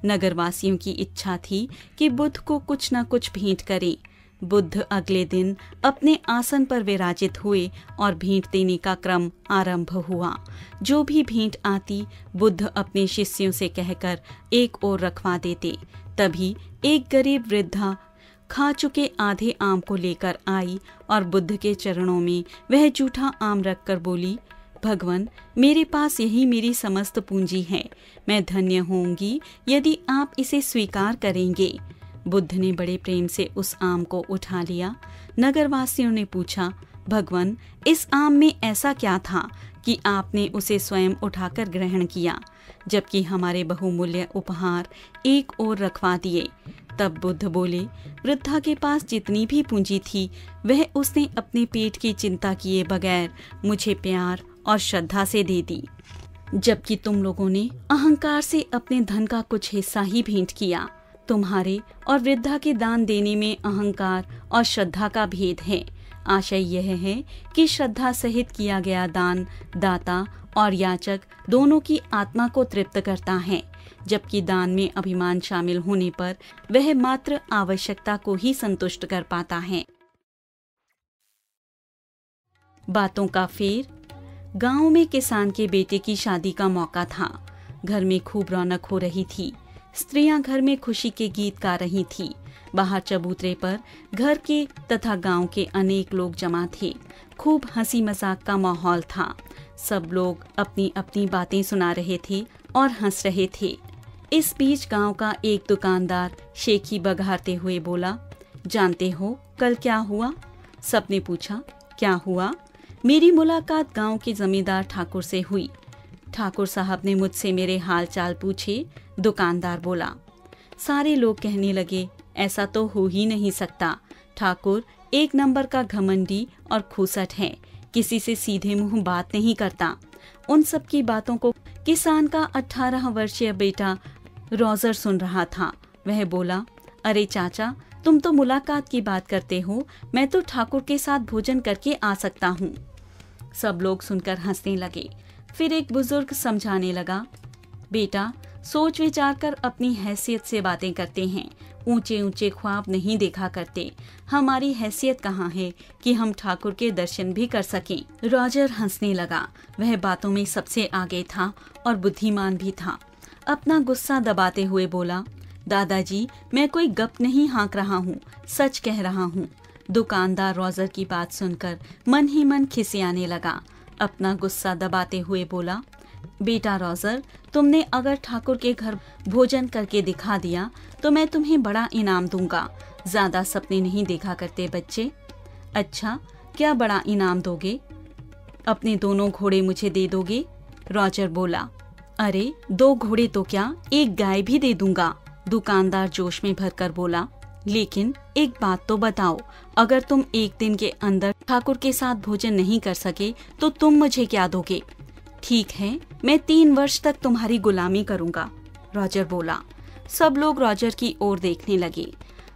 नगरवासियों की इच्छा थी कि बुद्ध को कुछ न कुछ भेंट करें। बुद्ध अगले दिन अपने आसन पर विराजित हुए और भेंट देने का क्रम आरंभ हुआ। जो भी भेंट आती बुद्ध अपने शिष्यों से कहकर एक ओर रखवा देते। तभी एक गरीब वृद्धा खा चुके आधे आम को लेकर आई और बुद्ध के चरणों में वह जूठा आम रखकर बोली, भगवान, मेरे पास यही मेरी समस्त पूंजी है। मैं धन्य होंगी यदि आप इसे स्वीकार करेंगे। बुद्ध ने बड़े प्रेम से उस आम को उठा लिया। नगरवासियों ने पूछा, भगवान, इस आम में ऐसा क्या था कि आपने उसे स्वयं उठाकर ग्रहण किया, जबकि हमारे बहुमूल्य उपहार एक ओर रखवा दिए। तब बुद्ध बोले, वृद्धा के पास जितनी भी पूंजी थी वह उसने अपने पेट की चिंता किए बगैर मुझे प्यार और श्रद्धा से दे दी, जबकि तुम लोगों ने अहंकार से अपने धन का कुछ हिस्सा ही भेंट किया। तुम्हारे और वृद्धा के दान देने में अहंकार और श्रद्धा का भेद है। आशय यह है कि श्रद्धा सहित किया गया दान दाता और याचक दोनों की आत्मा को तृप्त करता है, जबकि दान में अभिमान शामिल होने पर वह मात्र आवश्यकता को ही संतुष्ट कर पाता है। बातों का फेर। गांव में किसान के बेटे की शादी का मौका था। घर में खूब रौनक हो रही थी। स्त्रियां घर में खुशी के गीत गा रही थी। बाहर चबूतरे पर घर के तथा गांव के अनेक लोग जमा थे। खूब हंसी मजाक का माहौल था। सब लोग अपनी अपनी बातें सुना रहे थे और हंस रहे थे। इस बीच गांव का एक दुकानदार शेखी बघारते हुए बोला, जानते हो कल क्या हुआ? सबने पूछा, क्या हुआ? मेरी मुलाकात गांव के जमींदार ठाकुर से हुई। ठाकुर साहब ने मुझसे मेरे हाल चाल पूछे। दुकानदार बोला। सारे लोग कहने लगे, ऐसा तो हो ही नहीं सकता। ठाकुर एक नंबर का घमंडी और खूसट है, किसी से सीधे मुंह बात नहीं करता। उन सब की बातों को किसान का 18 वर्षीय बेटा रोजर सुन रहा था। वह बोला, अरे चाचा, तुम तो मुलाकात की बात करते हो, मैं तो ठाकुर के साथ भोजन करके आ सकता हूँ। सब लोग सुनकर हंसने लगे। फिर एक बुजुर्ग समझाने लगा, बेटा, सोच विचार कर अपनी हैसियत से बातें करते हैं, ऊंचे ऊंचे ख्वाब नहीं देखा करते। हमारी हैसियत कहाँ है कि हम ठाकुर के दर्शन भी कर सकें। रॉजर हंसने लगा। वह बातों में सबसे आगे था और बुद्धिमान भी था। अपना गुस्सा दबाते हुए बोला, दादाजी, मैं कोई गप नहीं हाँक रहा हूँ, सच कह रहा हूँ। दुकानदार रॉजर की बात सुनकर मन ही मन खिसियाने लगा। अपना गुस्सा दबाते हुए बोला, बेटा रॉजर, तुमने अगर ठाकुर के घर भोजन करके दिखा दिया तो मैं तुम्हें बड़ा इनाम दूंगा। ज्यादा सपने नहीं देखा करते बच्चे। अच्छा, क्या बड़ा इनाम दोगे? अपने दोनों घोड़े मुझे दे दोगे? रॉजर बोला। अरे 2 घोड़े तो क्या, 1 गाय भी दे दूंगा। दुकानदार जोश में भरकर बोला। लेकिन एक बात तो बताओ, अगर तुम एक दिन के अंदर ठाकुर के साथ भोजन नहीं कर सके तो तुम मुझे क्या दोगे? ठीक है, मैं 3 वर्ष तक तुम्हारी गुलामी करूंगा, रॉजर बोला। सब लोग रॉजर की ओर देखने लगे।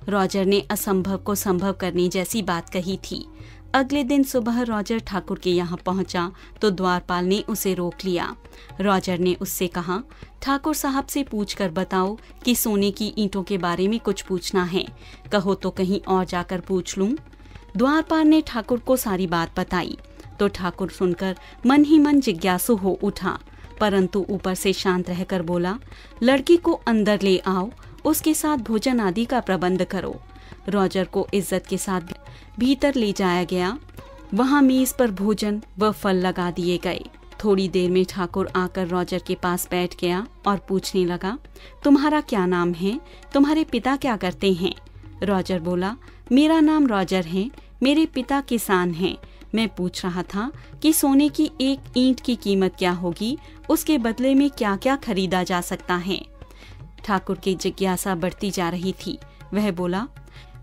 रॉजर ने असंभव को संभव करने जैसी बात कही थी। अगले दिन सुबह रॉजर ठाकुर के यहाँ पहुंचा तो द्वारपाल ने उसे रोक लिया। रॉजर ने उससे कहा, ठाकुर साहब से पूछकर बताओ कि सोने की ईंटों के बारे में कुछ पूछना है। कहो तो कहीं और जाकर पूछ लूं। द्वारपाल ने ठाकुर को सारी बात बताई तो ठाकुर सुनकर मन ही मन जिज्ञासु हो उठा, परंतु ऊपर से शांत रहकर बोला, लड़की को अंदर ले आओ, उसके साथ भोजन आदि का प्रबंध करो। रॉजर को इज्जत के साथ भीतर ले जाया गया। वहाँ मेज पर भोजन व फल लगा दिए गए। थोड़ी देर में ठाकुर आकर रॉजर के पास बैठ गया और पूछने लगा, तुम्हारा क्या नाम है? तुम्हारे पिता क्या करते हैं? रॉजर बोला, मेरा नाम रॉजर है, मेरे पिता किसान हैं। मैं पूछ रहा था कि सोने की 1 ईंट की कीमत क्या होगी, उसके बदले में क्या क्या खरीदा जा सकता है। ठाकुर की जिज्ञासा बढ़ती जा रही थी। वह बोला,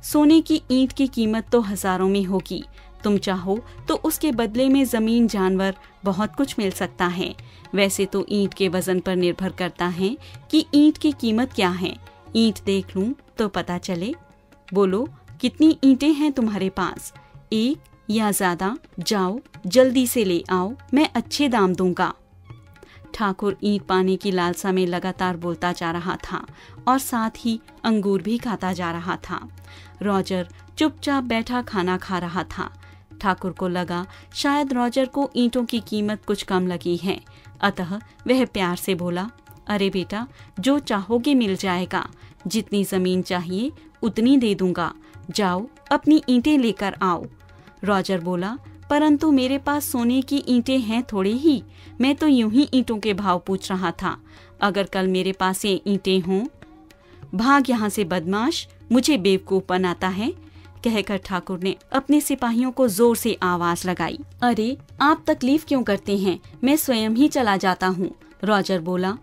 सोने की ईंट की कीमत तो हजारों में होगी। तुम चाहो तो उसके बदले में जमीन, जानवर, बहुत कुछ मिल सकता है। वैसे तो ईंट के वजन पर निर्भर करता है कि ईंट की कीमत क्या है। ईंट देख लूं तो पता चले। बोलो, कितनी ईंटें हैं तुम्हारे पास? 1 या ज्यादा? जाओ जल्दी से ले आओ, मैं अच्छे दाम दूंगा। ठाकुर ईंट पाने की लालसा में लगातार बोलता जा रहा था और साथ ही अंगूर भी खाता जा रहा था। रॉजर चुपचाप बैठा खाना खा रहा था। ठाकुर को लगा शायद रॉजर को ईंटों की कीमत कुछ कम लगी है, अतः वह प्यार से बोला, अरे बेटा, जो चाहोगे मिल जाएगा। जितनी जमीन चाहिए उतनी दे दूंगा। जाओ अपनी ईंटें लेकर आओ। रॉजर बोला, परंतु मेरे पास सोने की ईंटें हैं थोड़ी ही। मैं तो यूं ही ईंटों के भाव पूछ रहा था। अगर कल मेरे पास ये ईंटें हों। भाग यहाँ से बदमाश, मुझे बेवकूफ बनाता है, कहकर ठाकुर ने अपने सिपाहियों को जोर से आवाज लगाई। अरे आप तकलीफ क्यों करते हैं, मैं स्वयं ही चला जाता हूँ। रॉजर बोला,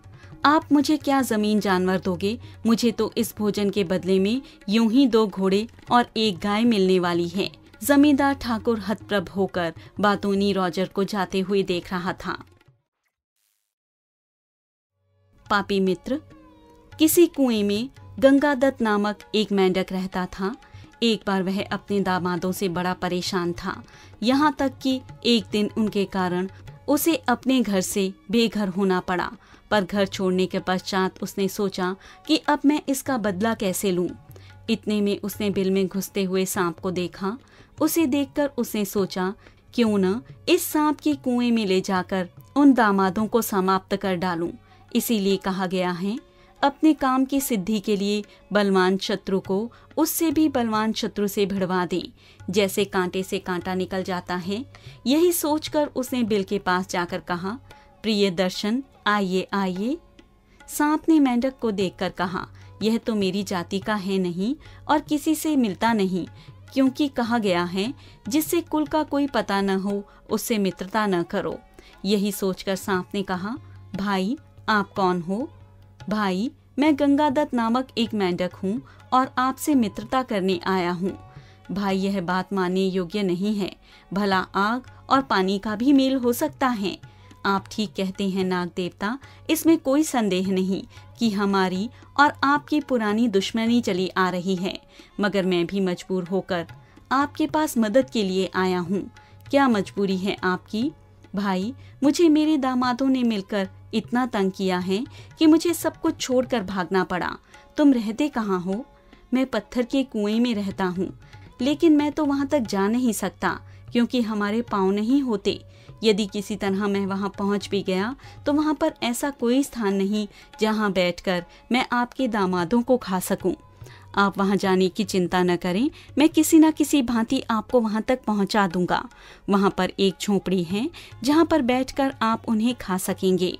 आप मुझे क्या जमीन जानवर दोगे, मुझे तो इस भोजन के बदले में यूं ही 2 घोड़े और 1 गाय मिलने वाली है। जमींदार ठाकुर हतप्रभ होकर बातूनी रॉजर को जाते हुए देख रहा था। पापी मित्र। किसी कुएं में गंगादत्त नामक एक मेंढक रहता था। एक बार वह अपने दामादों से बड़ा परेशान था, यहाँ तक कि एक दिन उनके कारण उसे अपने घर से बेघर होना पड़ा। पर घर छोड़ने के पश्चात उसने सोचा कि अब मैं इसका बदला कैसे लूं। इतने में उसने बिल में घुसते हुए सांप को देखा। उसे देखकर उसने सोचा, क्यों न इस सांप की कुएं में ले जाकर उन दामादों को समाप्त कर डालूं। इसीलिए कहा गया है, अपने काम की सिद्धि के लिए बलवान शत्रु को उससे भी बलवान शत्रु से भिड़वा दे, जैसे कांटे से कांटा निकल जाता है। यही सोचकर उसने बिल के पास जाकर कहा, प्रिय दर्शन, आइए आइए। सांप ने मेंढक को देखकर कहा, यह तो मेरी जाति का है नहीं और किसी से मिलता नहीं, क्योंकि कहा गया है, जिससे कुल का कोई पता न हो उससे मित्रता न करो। यही सोचकर सांप ने कहा, भाई आप कौन हो? भाई मैं गंगादत्त नामक एक मेंढक हूँ और आपसे मित्रता करने आया हूँ। भाई यह बात मानने योग्य नहीं है, भला आग और पानी का भी मेल हो सकता है। आप ठीक कहते हैं नाग देवता, इसमें कोई संदेह नहीं कि हमारी और आपकी पुरानी दुश्मनी चली आ रही है, मगर मैं भी मजबूर होकर आपके पास मदद के लिए आया हूँ। क्या मजबूरी है आपकी? भाई मुझे मेरे दामादों ने मिलकर इतना तंग किया है कि मुझे सब कुछ छोड़कर भागना पड़ा। तुम रहते कहाँ हो? मैं पत्थर के कुएं में रहता हूँ, लेकिन मैं तो वहाँ तक जा नहीं सकता क्योंकि हमारे पाँव नहीं होते। यदि किसी तरह मैं वहाँ पहुँच भी गया तो वहाँ पर ऐसा कोई स्थान नहीं जहाँ बैठकर मैं आपके दामादों को खा सकूं। आप वहाँ जाने की चिंता न करें, मैं किसी न किसी भांति आपको वहाँ तक पहुँचा दूंगा। वहाँ पर एक झोपड़ी है जहाँ पर बैठकर आप उन्हें खा सकेंगे।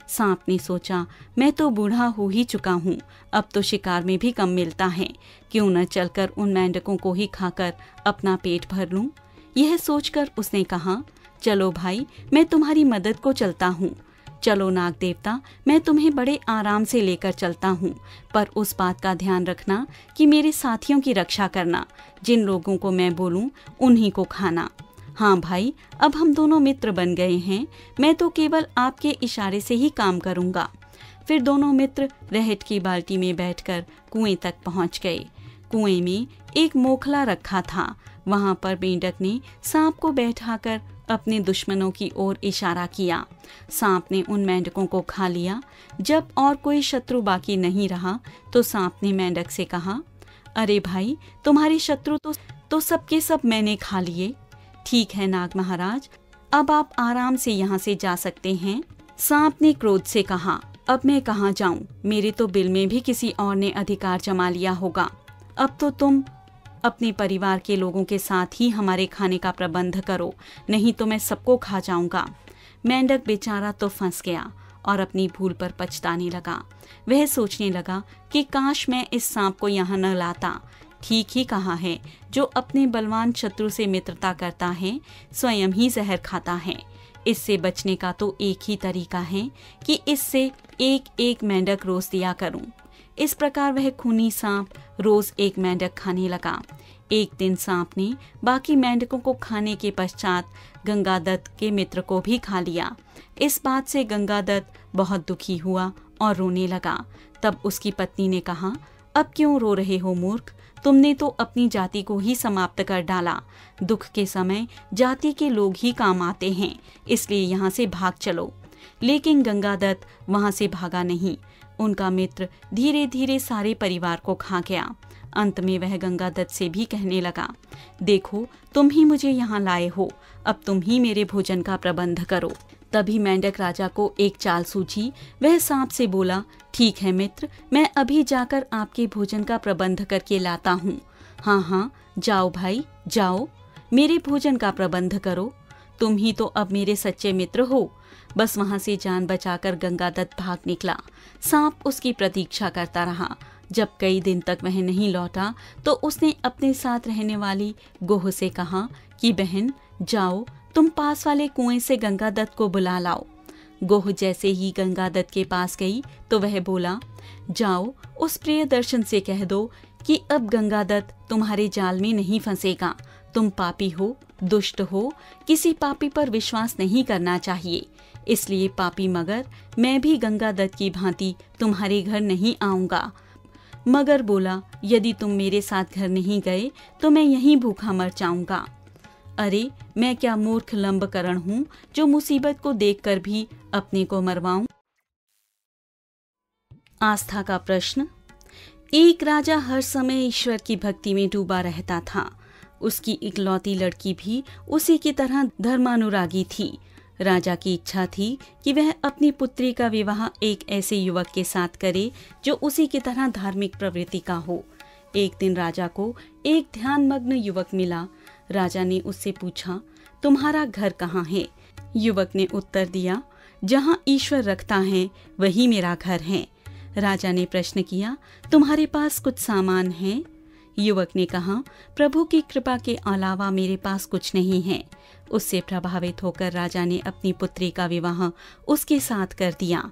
सांप ने सोचा, मैं तो बूढ़ा हो ही चुका हूँ, अब तो शिकार में भी कम मिलता है, क्यों न चलकर उन मेंढकों को ही खाकर अपना पेट भर लूं। यह सोचकर उसने कहा, चलो भाई मैं तुम्हारी मदद को चलता हूँ। चलो नाग देवता, मैं तुम्हें बड़े आराम से लेकर चलता हूँ, पर उस बात का ध्यान रखना कि मेरे साथियों की रक्षा करना। जिन लोगों को मैं बोलूँ उन्हीं को खाना। हाँ भाई, अब हम दोनों मित्र बन गए हैं, मैं तो केवल आपके इशारे से ही काम करूँगा। फिर दोनों मित्र रहट की बाल्टी में बैठकर कुएं तक पहुँच गए। कुएं में एक मोखला रखा था। वहाँ पर मेंढक ने सांप को बैठाकर अपने दुश्मनों की ओर इशारा किया। सांप ने उन मेंढकों को खा लिया। जब और कोई शत्रु बाकी नहीं रहा तो सांप ने मेंढक से कहा, अरे भाई, तुम्हारे शत्रु तो सबके सब मैंने खा लिए। ठीक है नाग महाराज, अब आप आराम से यहाँ से जा सकते हैं। सांप ने क्रोध से कहा, अब मैं कहाँ जाऊँ? मेरे तो बिल में भी किसी और ने अधिकार जमा लिया होगा। अब तो तुम अपने परिवार के लोगों के साथ ही हमारे खाने का प्रबंध करो, नहीं तो मैं सबको खा जाऊंगा। मेंढक बेचारा तो फंस गया और अपनी भूल पर पछताने लगा। वह सोचने लगा कि काश मैं इस सांप को यहाँ न लाता। ठीक ही कहा है, जो अपने बलवान शत्रु से मित्रता करता है स्वयं ही जहर खाता है। इससे बचने का तो एक ही तरीका है कि इससे एक एक मेंढक रोज दिया करूं। इस प्रकार वह खूनी सांप रोज एक मेंढक खाने लगा। एक दिन सांप ने बाकी मेंढकों को खाने के पश्चात गंगादत्त के मित्र को भी खा लिया। इस बात से गंगादत्त बहुत दुखी हुआ और रोने लगा। तब उसकी पत्नी ने कहा, अब क्यों रो रहे हो मूर्ख? तुमने तो अपनी जाति को ही समाप्त कर डाला। दुख के समय जाति के लोग ही काम आते हैं, इसलिए यहाँ से भाग चलो। लेकिन गंगादत्त वहाँ से भागा नहीं। उनका मित्र धीरे धीरे सारे परिवार को खा गया। अंत में वह गंगादत्त से भी कहने लगा, देखो तुम ही मुझे यहाँ लाए हो, अब तुम ही मेरे भोजन का प्रबंध करो। तभी मेंढक राजा को एक चाल सूझी। वह सांप से बोला, ठीक है मित्र, मैं अभी जाकर आपके भोजन का प्रबंध करके लाता हूँ। हाँ हाँ, जाओ भाई जाओ, मेरे भोजन का प्रबंध करो। तुम ही तो अब मेरे सच्चे मित्र हो। बस वहाँ से जान बचाकर गंगादत्त भाग निकला। सांप उसकी प्रतीक्षा करता रहा। जब कई दिन तक वह नहीं लौटा तो उसने अपने साथ रहने वाली गोह से कहा कि बहन जाओ, तुम पास वाले कुएं से गंगादत्त को बुला लाओ। गोह जैसे ही गंगादत्त के पास गई तो वह बोला, जाओ उस प्रियदर्शन से कह दो कि अब गंगादत्त तुम्हारे जाल में नहीं फंसेगा। तुम पापी हो, दुष्ट हो, किसी पापी पर विश्वास नहीं करना चाहिए। इसलिए पापी मगर मैं भी गंगादत्त की भांति तुम्हारे घर नहीं आऊंगा। मगर बोला, यदि तुम मेरे साथ घर नहीं गए तो मैं यहीं भूखा मर जाऊंगा। अरे मैं क्या मूर्ख लंबकरण हूँ जो मुसीबत को देखकर भी अपने को मरवाऊं। आस्था का प्रश्न। एक राजा हर समय ईश्वर की भक्ति में डूबा रहता था। उसकी इकलौती लड़की भी उसी की तरह धर्मानुरागी थी। राजा की इच्छा थी कि वह अपनी पुत्री का विवाह एक ऐसे युवक के साथ करे जो उसी की तरह धार्मिक प्रवृत्ति का हो। एक दिन राजा को एक ध्यानमग्न युवक मिला। राजा ने उससे पूछा, तुम्हारा घर कहाँ है? युवक ने उत्तर दिया, जहाँ ईश्वर रखता है वही मेरा घर है। राजा ने प्रश्न किया, तुम्हारे पास कुछ सामान है? युवक ने कहा, प्रभु की कृपा के अलावा मेरे पास कुछ नहीं है। उससे प्रभावित होकर राजा ने अपनी पुत्री का विवाह उसके साथ कर दिया।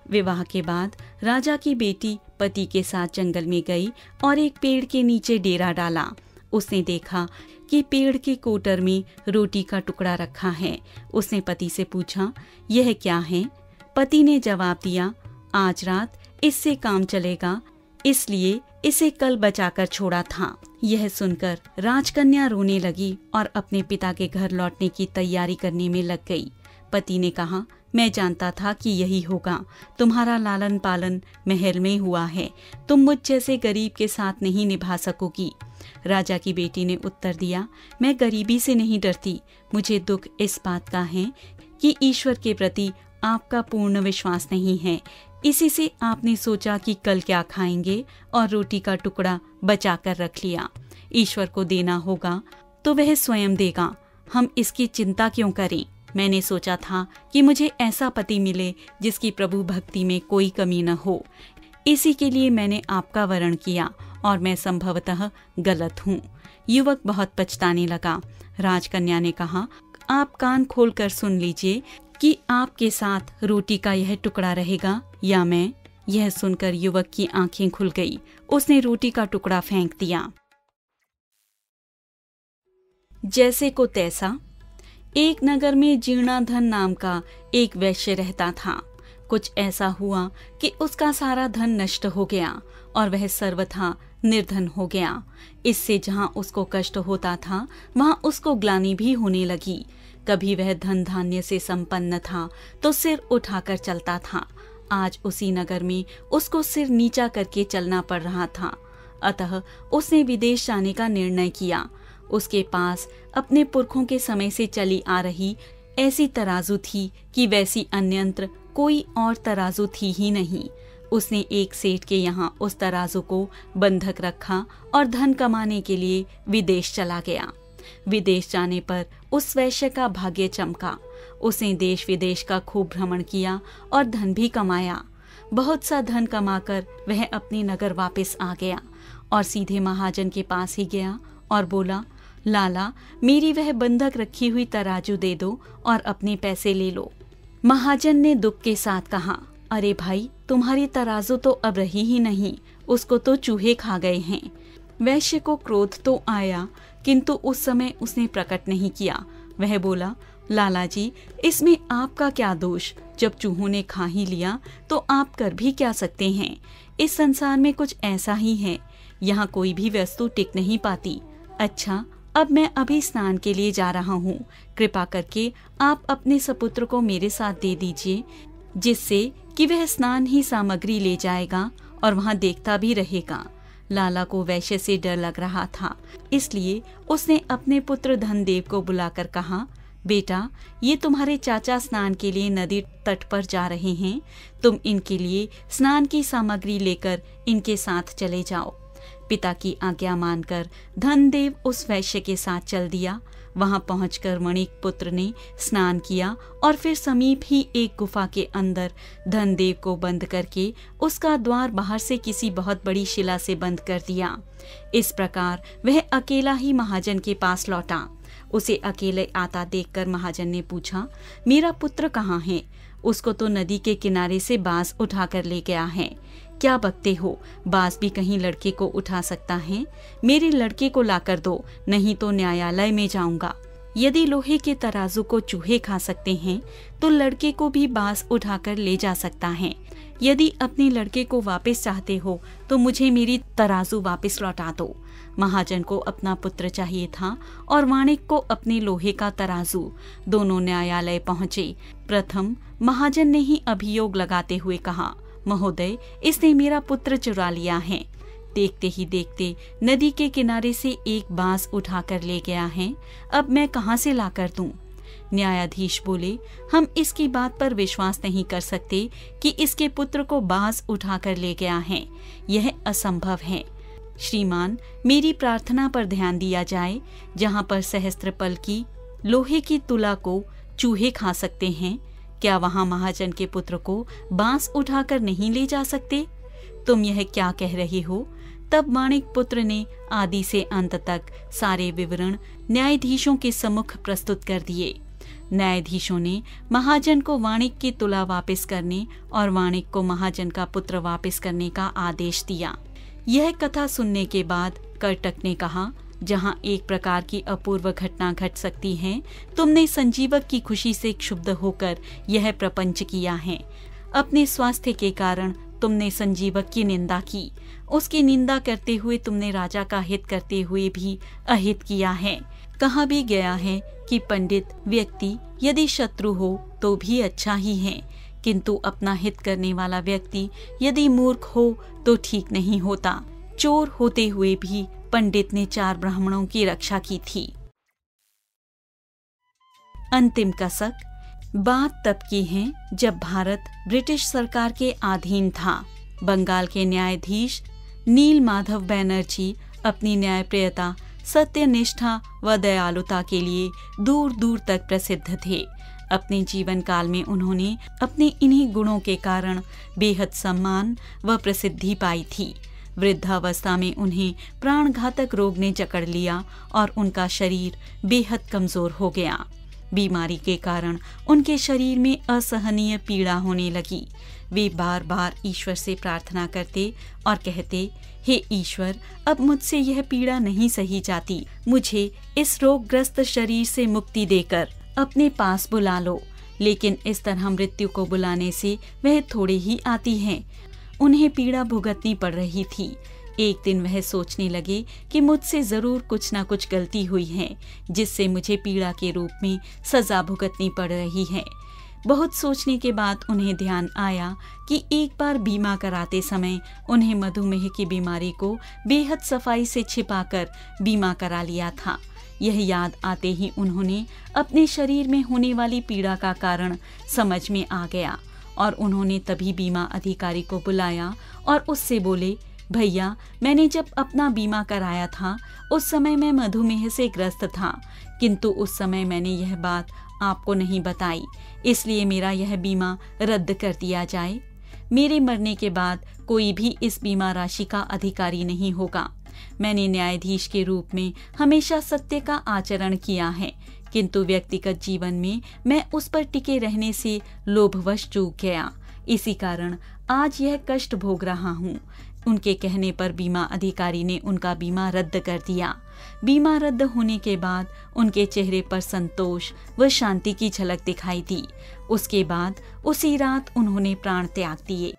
विवाह के बाद राजा की बेटी पति के साथ जंगल में गई और एक पेड़ के नीचे डेरा डाला। उसने देखा कि पेड़ के कोटर में रोटी का टुकड़ा रखा है। उसने पति से पूछा, यह क्या है? पति ने जवाब दिया, आज रात इससे काम चलेगा, इसलिए इसे कल बचाकर छोड़ा था। यह सुनकर राजकन्या रोने लगी और अपने पिता के घर लौटने की तैयारी करने में लग गई। पति ने कहा, मैं जानता था कि यही होगा। तुम्हारा लालन पालन महल में हुआ है, तुम मुझ जैसे गरीब के साथ नहीं निभा सकोगी। राजा की बेटी ने उत्तर दिया, मैं गरीबी से नहीं डरती, मुझे दुख इस बात का है कि ईश्वर के प्रति आपका पूर्ण विश्वास नहीं है। इसी से आपने सोचा कि कल क्या खाएंगे और रोटी का टुकड़ा बचा कर रख लिया। ईश्वर को देना होगा तो वह स्वयं देगा, हम इसकी चिंता क्यों करें? मैंने सोचा था कि मुझे ऐसा पति मिले जिसकी प्रभु भक्ति में कोई कमी न हो। इसी के लिए मैंने आपका वरण किया और मैं संभवतः गलत हूँ। युवक बहुत पछताने लगा। राजकन्या ने कहा, आप कान खोलकर सुन लीजिए कि आपके साथ रोटी का यह टुकड़ा रहेगा या मैं। यह सुनकर युवक की आंखें खुल गई। उसने रोटी का टुकड़ा फेंक दिया। जैसे को तैसा। एक नगर में जीर्णाधन नाम का एक वैश्य रहता था। कुछ ऐसा हुआ कि उसका सारा धन नष्ट हो गया और वह सर्वथा निर्धन हो गया। इससे जहाँ उसको कष्ट होता था वहाँ उसको ग्लानि भी होने लगी। कभी वह धन धान्य से संपन्न था तो सिर उठाकर चलता था। आज उसी नगर में उसको सिर नीचा करके चलना पड़ रहा था। अतः उसने विदेश जाने का निर्णय किया। उसके पास अपने पुरखों के समय से चली आ रही ऐसी तराजू थी कि वैसी अन्यंत्र कोई और तराजू थी ही नहीं। उसने एक सेठ के यहाँ उस तराजू को बंधक रखा और धन कमाने के लिए विदेश चला गया। विदेश जाने पर उस वैश्य का भाग्य चमका। उसने देश विदेश का खूब भ्रमण किया और धन भी कमाया। बहुत सा धन कमाकर वह अपने नगर वापस आ गया और सीधे महाजन के पास ही गया और बोला, लाला, मेरी वह बंधक रखी हुई तराजू दे दो और अपने पैसे ले लो। महाजन ने दुख के साथ कहा, अरे भाई, तुम्हारी तराजू तो अब रही ही नहीं, उसको तो चूहे खा गए हैं। वैश्य को क्रोध तो आया किंतु उस समय उसने प्रकट नहीं किया। वह बोला, लाला जी, इसमें आपका क्या दोष? जब चूहों ने खा ही लिया तो आप कर भी क्या सकते हैं? इस संसार में कुछ ऐसा ही है, यहाँ कोई भी वस्तु टिक नहीं पाती। अच्छा, अब मैं अभी स्नान के लिए जा रहा हूँ। कृपा करके आप अपने सपुत्र को मेरे साथ दे दीजिए, जिससे कि वह स्नान ही सामग्री ले जाएगा और वहाँ देखता भी रहेगा। लाला को वैश्य से डर लग रहा था, इसलिए उसने अपने पुत्र धनदेव को बुलाकर कहा, बेटा, ये तुम्हारे चाचा स्नान के लिए नदी तट पर जा रहे हैं। तुम इनके लिए स्नान की सामग्री लेकर इनके साथ चले जाओ। पिता की आज्ञा मानकर धनदेव उस वैश्य के साथ चल दिया। वहां पहुंचकर वणिक पुत्र ने स्नान किया और फिर समीप ही एक गुफा के अंदर धनदेव को बंद करके उसका द्वार बाहर से किसी बहुत बड़ी शिला से बंद कर दिया। इस प्रकार वह अकेला ही महाजन के पास लौटा। उसे अकेले आता देखकर महाजन ने पूछा, मेरा पुत्र कहाँ है? उसको तो नदी के किनारे से बाज उठाकर ले गया है। क्या बकते हो? बाज भी कहीं लड़के को उठा सकता है? मेरे लड़के को लाकर दो, नहीं तो न्यायालय में जाऊंगा। यदि लोहे के तराजू को चूहे खा सकते हैं तो लड़के को भी बाज उठाकर ले जा सकता है। यदि अपने लड़के को वापस चाहते हो तो मुझे मेरी तराजू वापस लौटा दो। महाजन को अपना पुत्र चाहिए था और वाणिक को अपने लोहे का तराजू। दोनों न्यायालय पहुंचे। प्रथम महाजन ने ही अभियोग लगाते हुए कहा, महोदय, इसने मेरा पुत्र चुरा लिया है। देखते ही देखते नदी के किनारे से एक बांस उठाकर ले गया है। अब मैं कहाँ से लाकर दूं? न्यायाधीश बोले, हम इसकी बात पर विश्वास नहीं कर सकते कि इसके पुत्र को बांस उठाकर ले गया है। यह असंभव है। श्रीमान, मेरी प्रार्थना पर ध्यान दिया जाए। जहाँ पर सहस्त्रपल की लोहे की तुला को चूहे खा सकते हैं, क्या वहाँ महाजन के पुत्र को बांस उठाकर नहीं ले जा सकते? तुम यह क्या कह रहे हो? तब वाणिक पुत्र ने आदि से अंत तक सारे विवरण न्यायाधीशों के सम्मुख प्रस्तुत कर दिए। न्यायाधीशों ने महाजन को वाणिक की तुला वापस करने और वाणिक को महाजन का पुत्र वापस करने का आदेश दिया। यह कथा सुनने के बाद कर्टक ने कहा, जहाँ एक प्रकार की अपूर्व घटना घट सकती है, तुमने संजीवक की खुशी से क्षुब्ध होकर यह प्रपंच किया है। अपने स्वास्थ्य के कारण तुमने संजीवक की निंदा की। उसकी निंदा करते हुए तुमने राजा का हित करते हुए भी अहित किया है। कहा भी गया है कि पंडित व्यक्ति यदि शत्रु हो तो भी अच्छा ही है, किंतु अपना हित करने वाला व्यक्ति यदि मूर्ख हो तो ठीक नहीं होता। चोर होते हुए भी पंडित ने 4 ब्राह्मणों की रक्षा की थी। अंतिम कसक। बात तब की है जब भारत ब्रिटिश सरकार के अधीन था। बंगाल के न्यायाधीश नील माधव बैनर्जी अपनी न्यायप्रियता, सत्यनिष्ठा व दयालुता के लिए दूर दूर तक प्रसिद्ध थे। अपने जीवन काल में उन्होंने अपने इन्हीं गुणों के कारण बेहद सम्मान व प्रसिद्धि पाई थी। वृद्धावस्था में उन्हें प्राणघातक रोग ने जकड़ लिया और उनका शरीर बेहद कमजोर हो गया। बीमारी के कारण उनके शरीर में असहनीय पीड़ा होने लगी। वे बार बार ईश्वर से प्रार्थना करते और कहते, हे ईश्वर, अब मुझसे यह पीड़ा नहीं सही जाती। मुझे इस रोगग्रस्त शरीर से मुक्ति देकर अपने पास बुला लो। लेकिन इस तरह मृत्यु को बुलाने से वह थोड़े ही आती है। उन्हें पीड़ा भुगतनी पड़ रही थी। एक दिन वह सोचने लगे कि मुझसे जरूर कुछ न कुछ गलती हुई है, जिससे मुझे पीड़ा के रूप में सजा भुगतनी पड़ रही है। बहुत सोचने के बाद उन्हें ध्यान आया कि एक बार बीमा कराते समय उन्हें मधुमेह की बीमारी को बेहद सफाई से छिपाकर बीमा करा लिया था। यह याद आते ही उन्होंने अपने शरीर में होने वाली पीड़ा का कारण समझ में आ गया और उन्होंने तभी बीमा अधिकारी को बुलाया और उससे बोले, भैया, मैंने जब अपना बीमा कराया था उस समय मैं मधुमेह से ग्रस्त था, किंतु उस समय मैंने यह बात आपको नहीं बताई, इसलिए मेरा यह बीमा रद्द कर दिया जाए। मेरे मरने के बाद कोई भी इस बीमा राशि का अधिकारी नहीं होगा। मैंने न्यायाधीश के रूप में हमेशा सत्य का आचरण किया है, किंतु व्यक्तिगत जीवन में मैं उस पर टिके रहने से लोभवश चूक गया। इसी कारण आज यह कष्ट भोग रहा हूँ। उनके कहने पर बीमा अधिकारी ने उनका बीमा रद्द कर दिया। बीमा रद्द होने के बाद उनके चेहरे पर संतोष व शांति की झलक दिखाई दी। उसके बाद उसी रात उन्होंने प्राण त्याग दिए।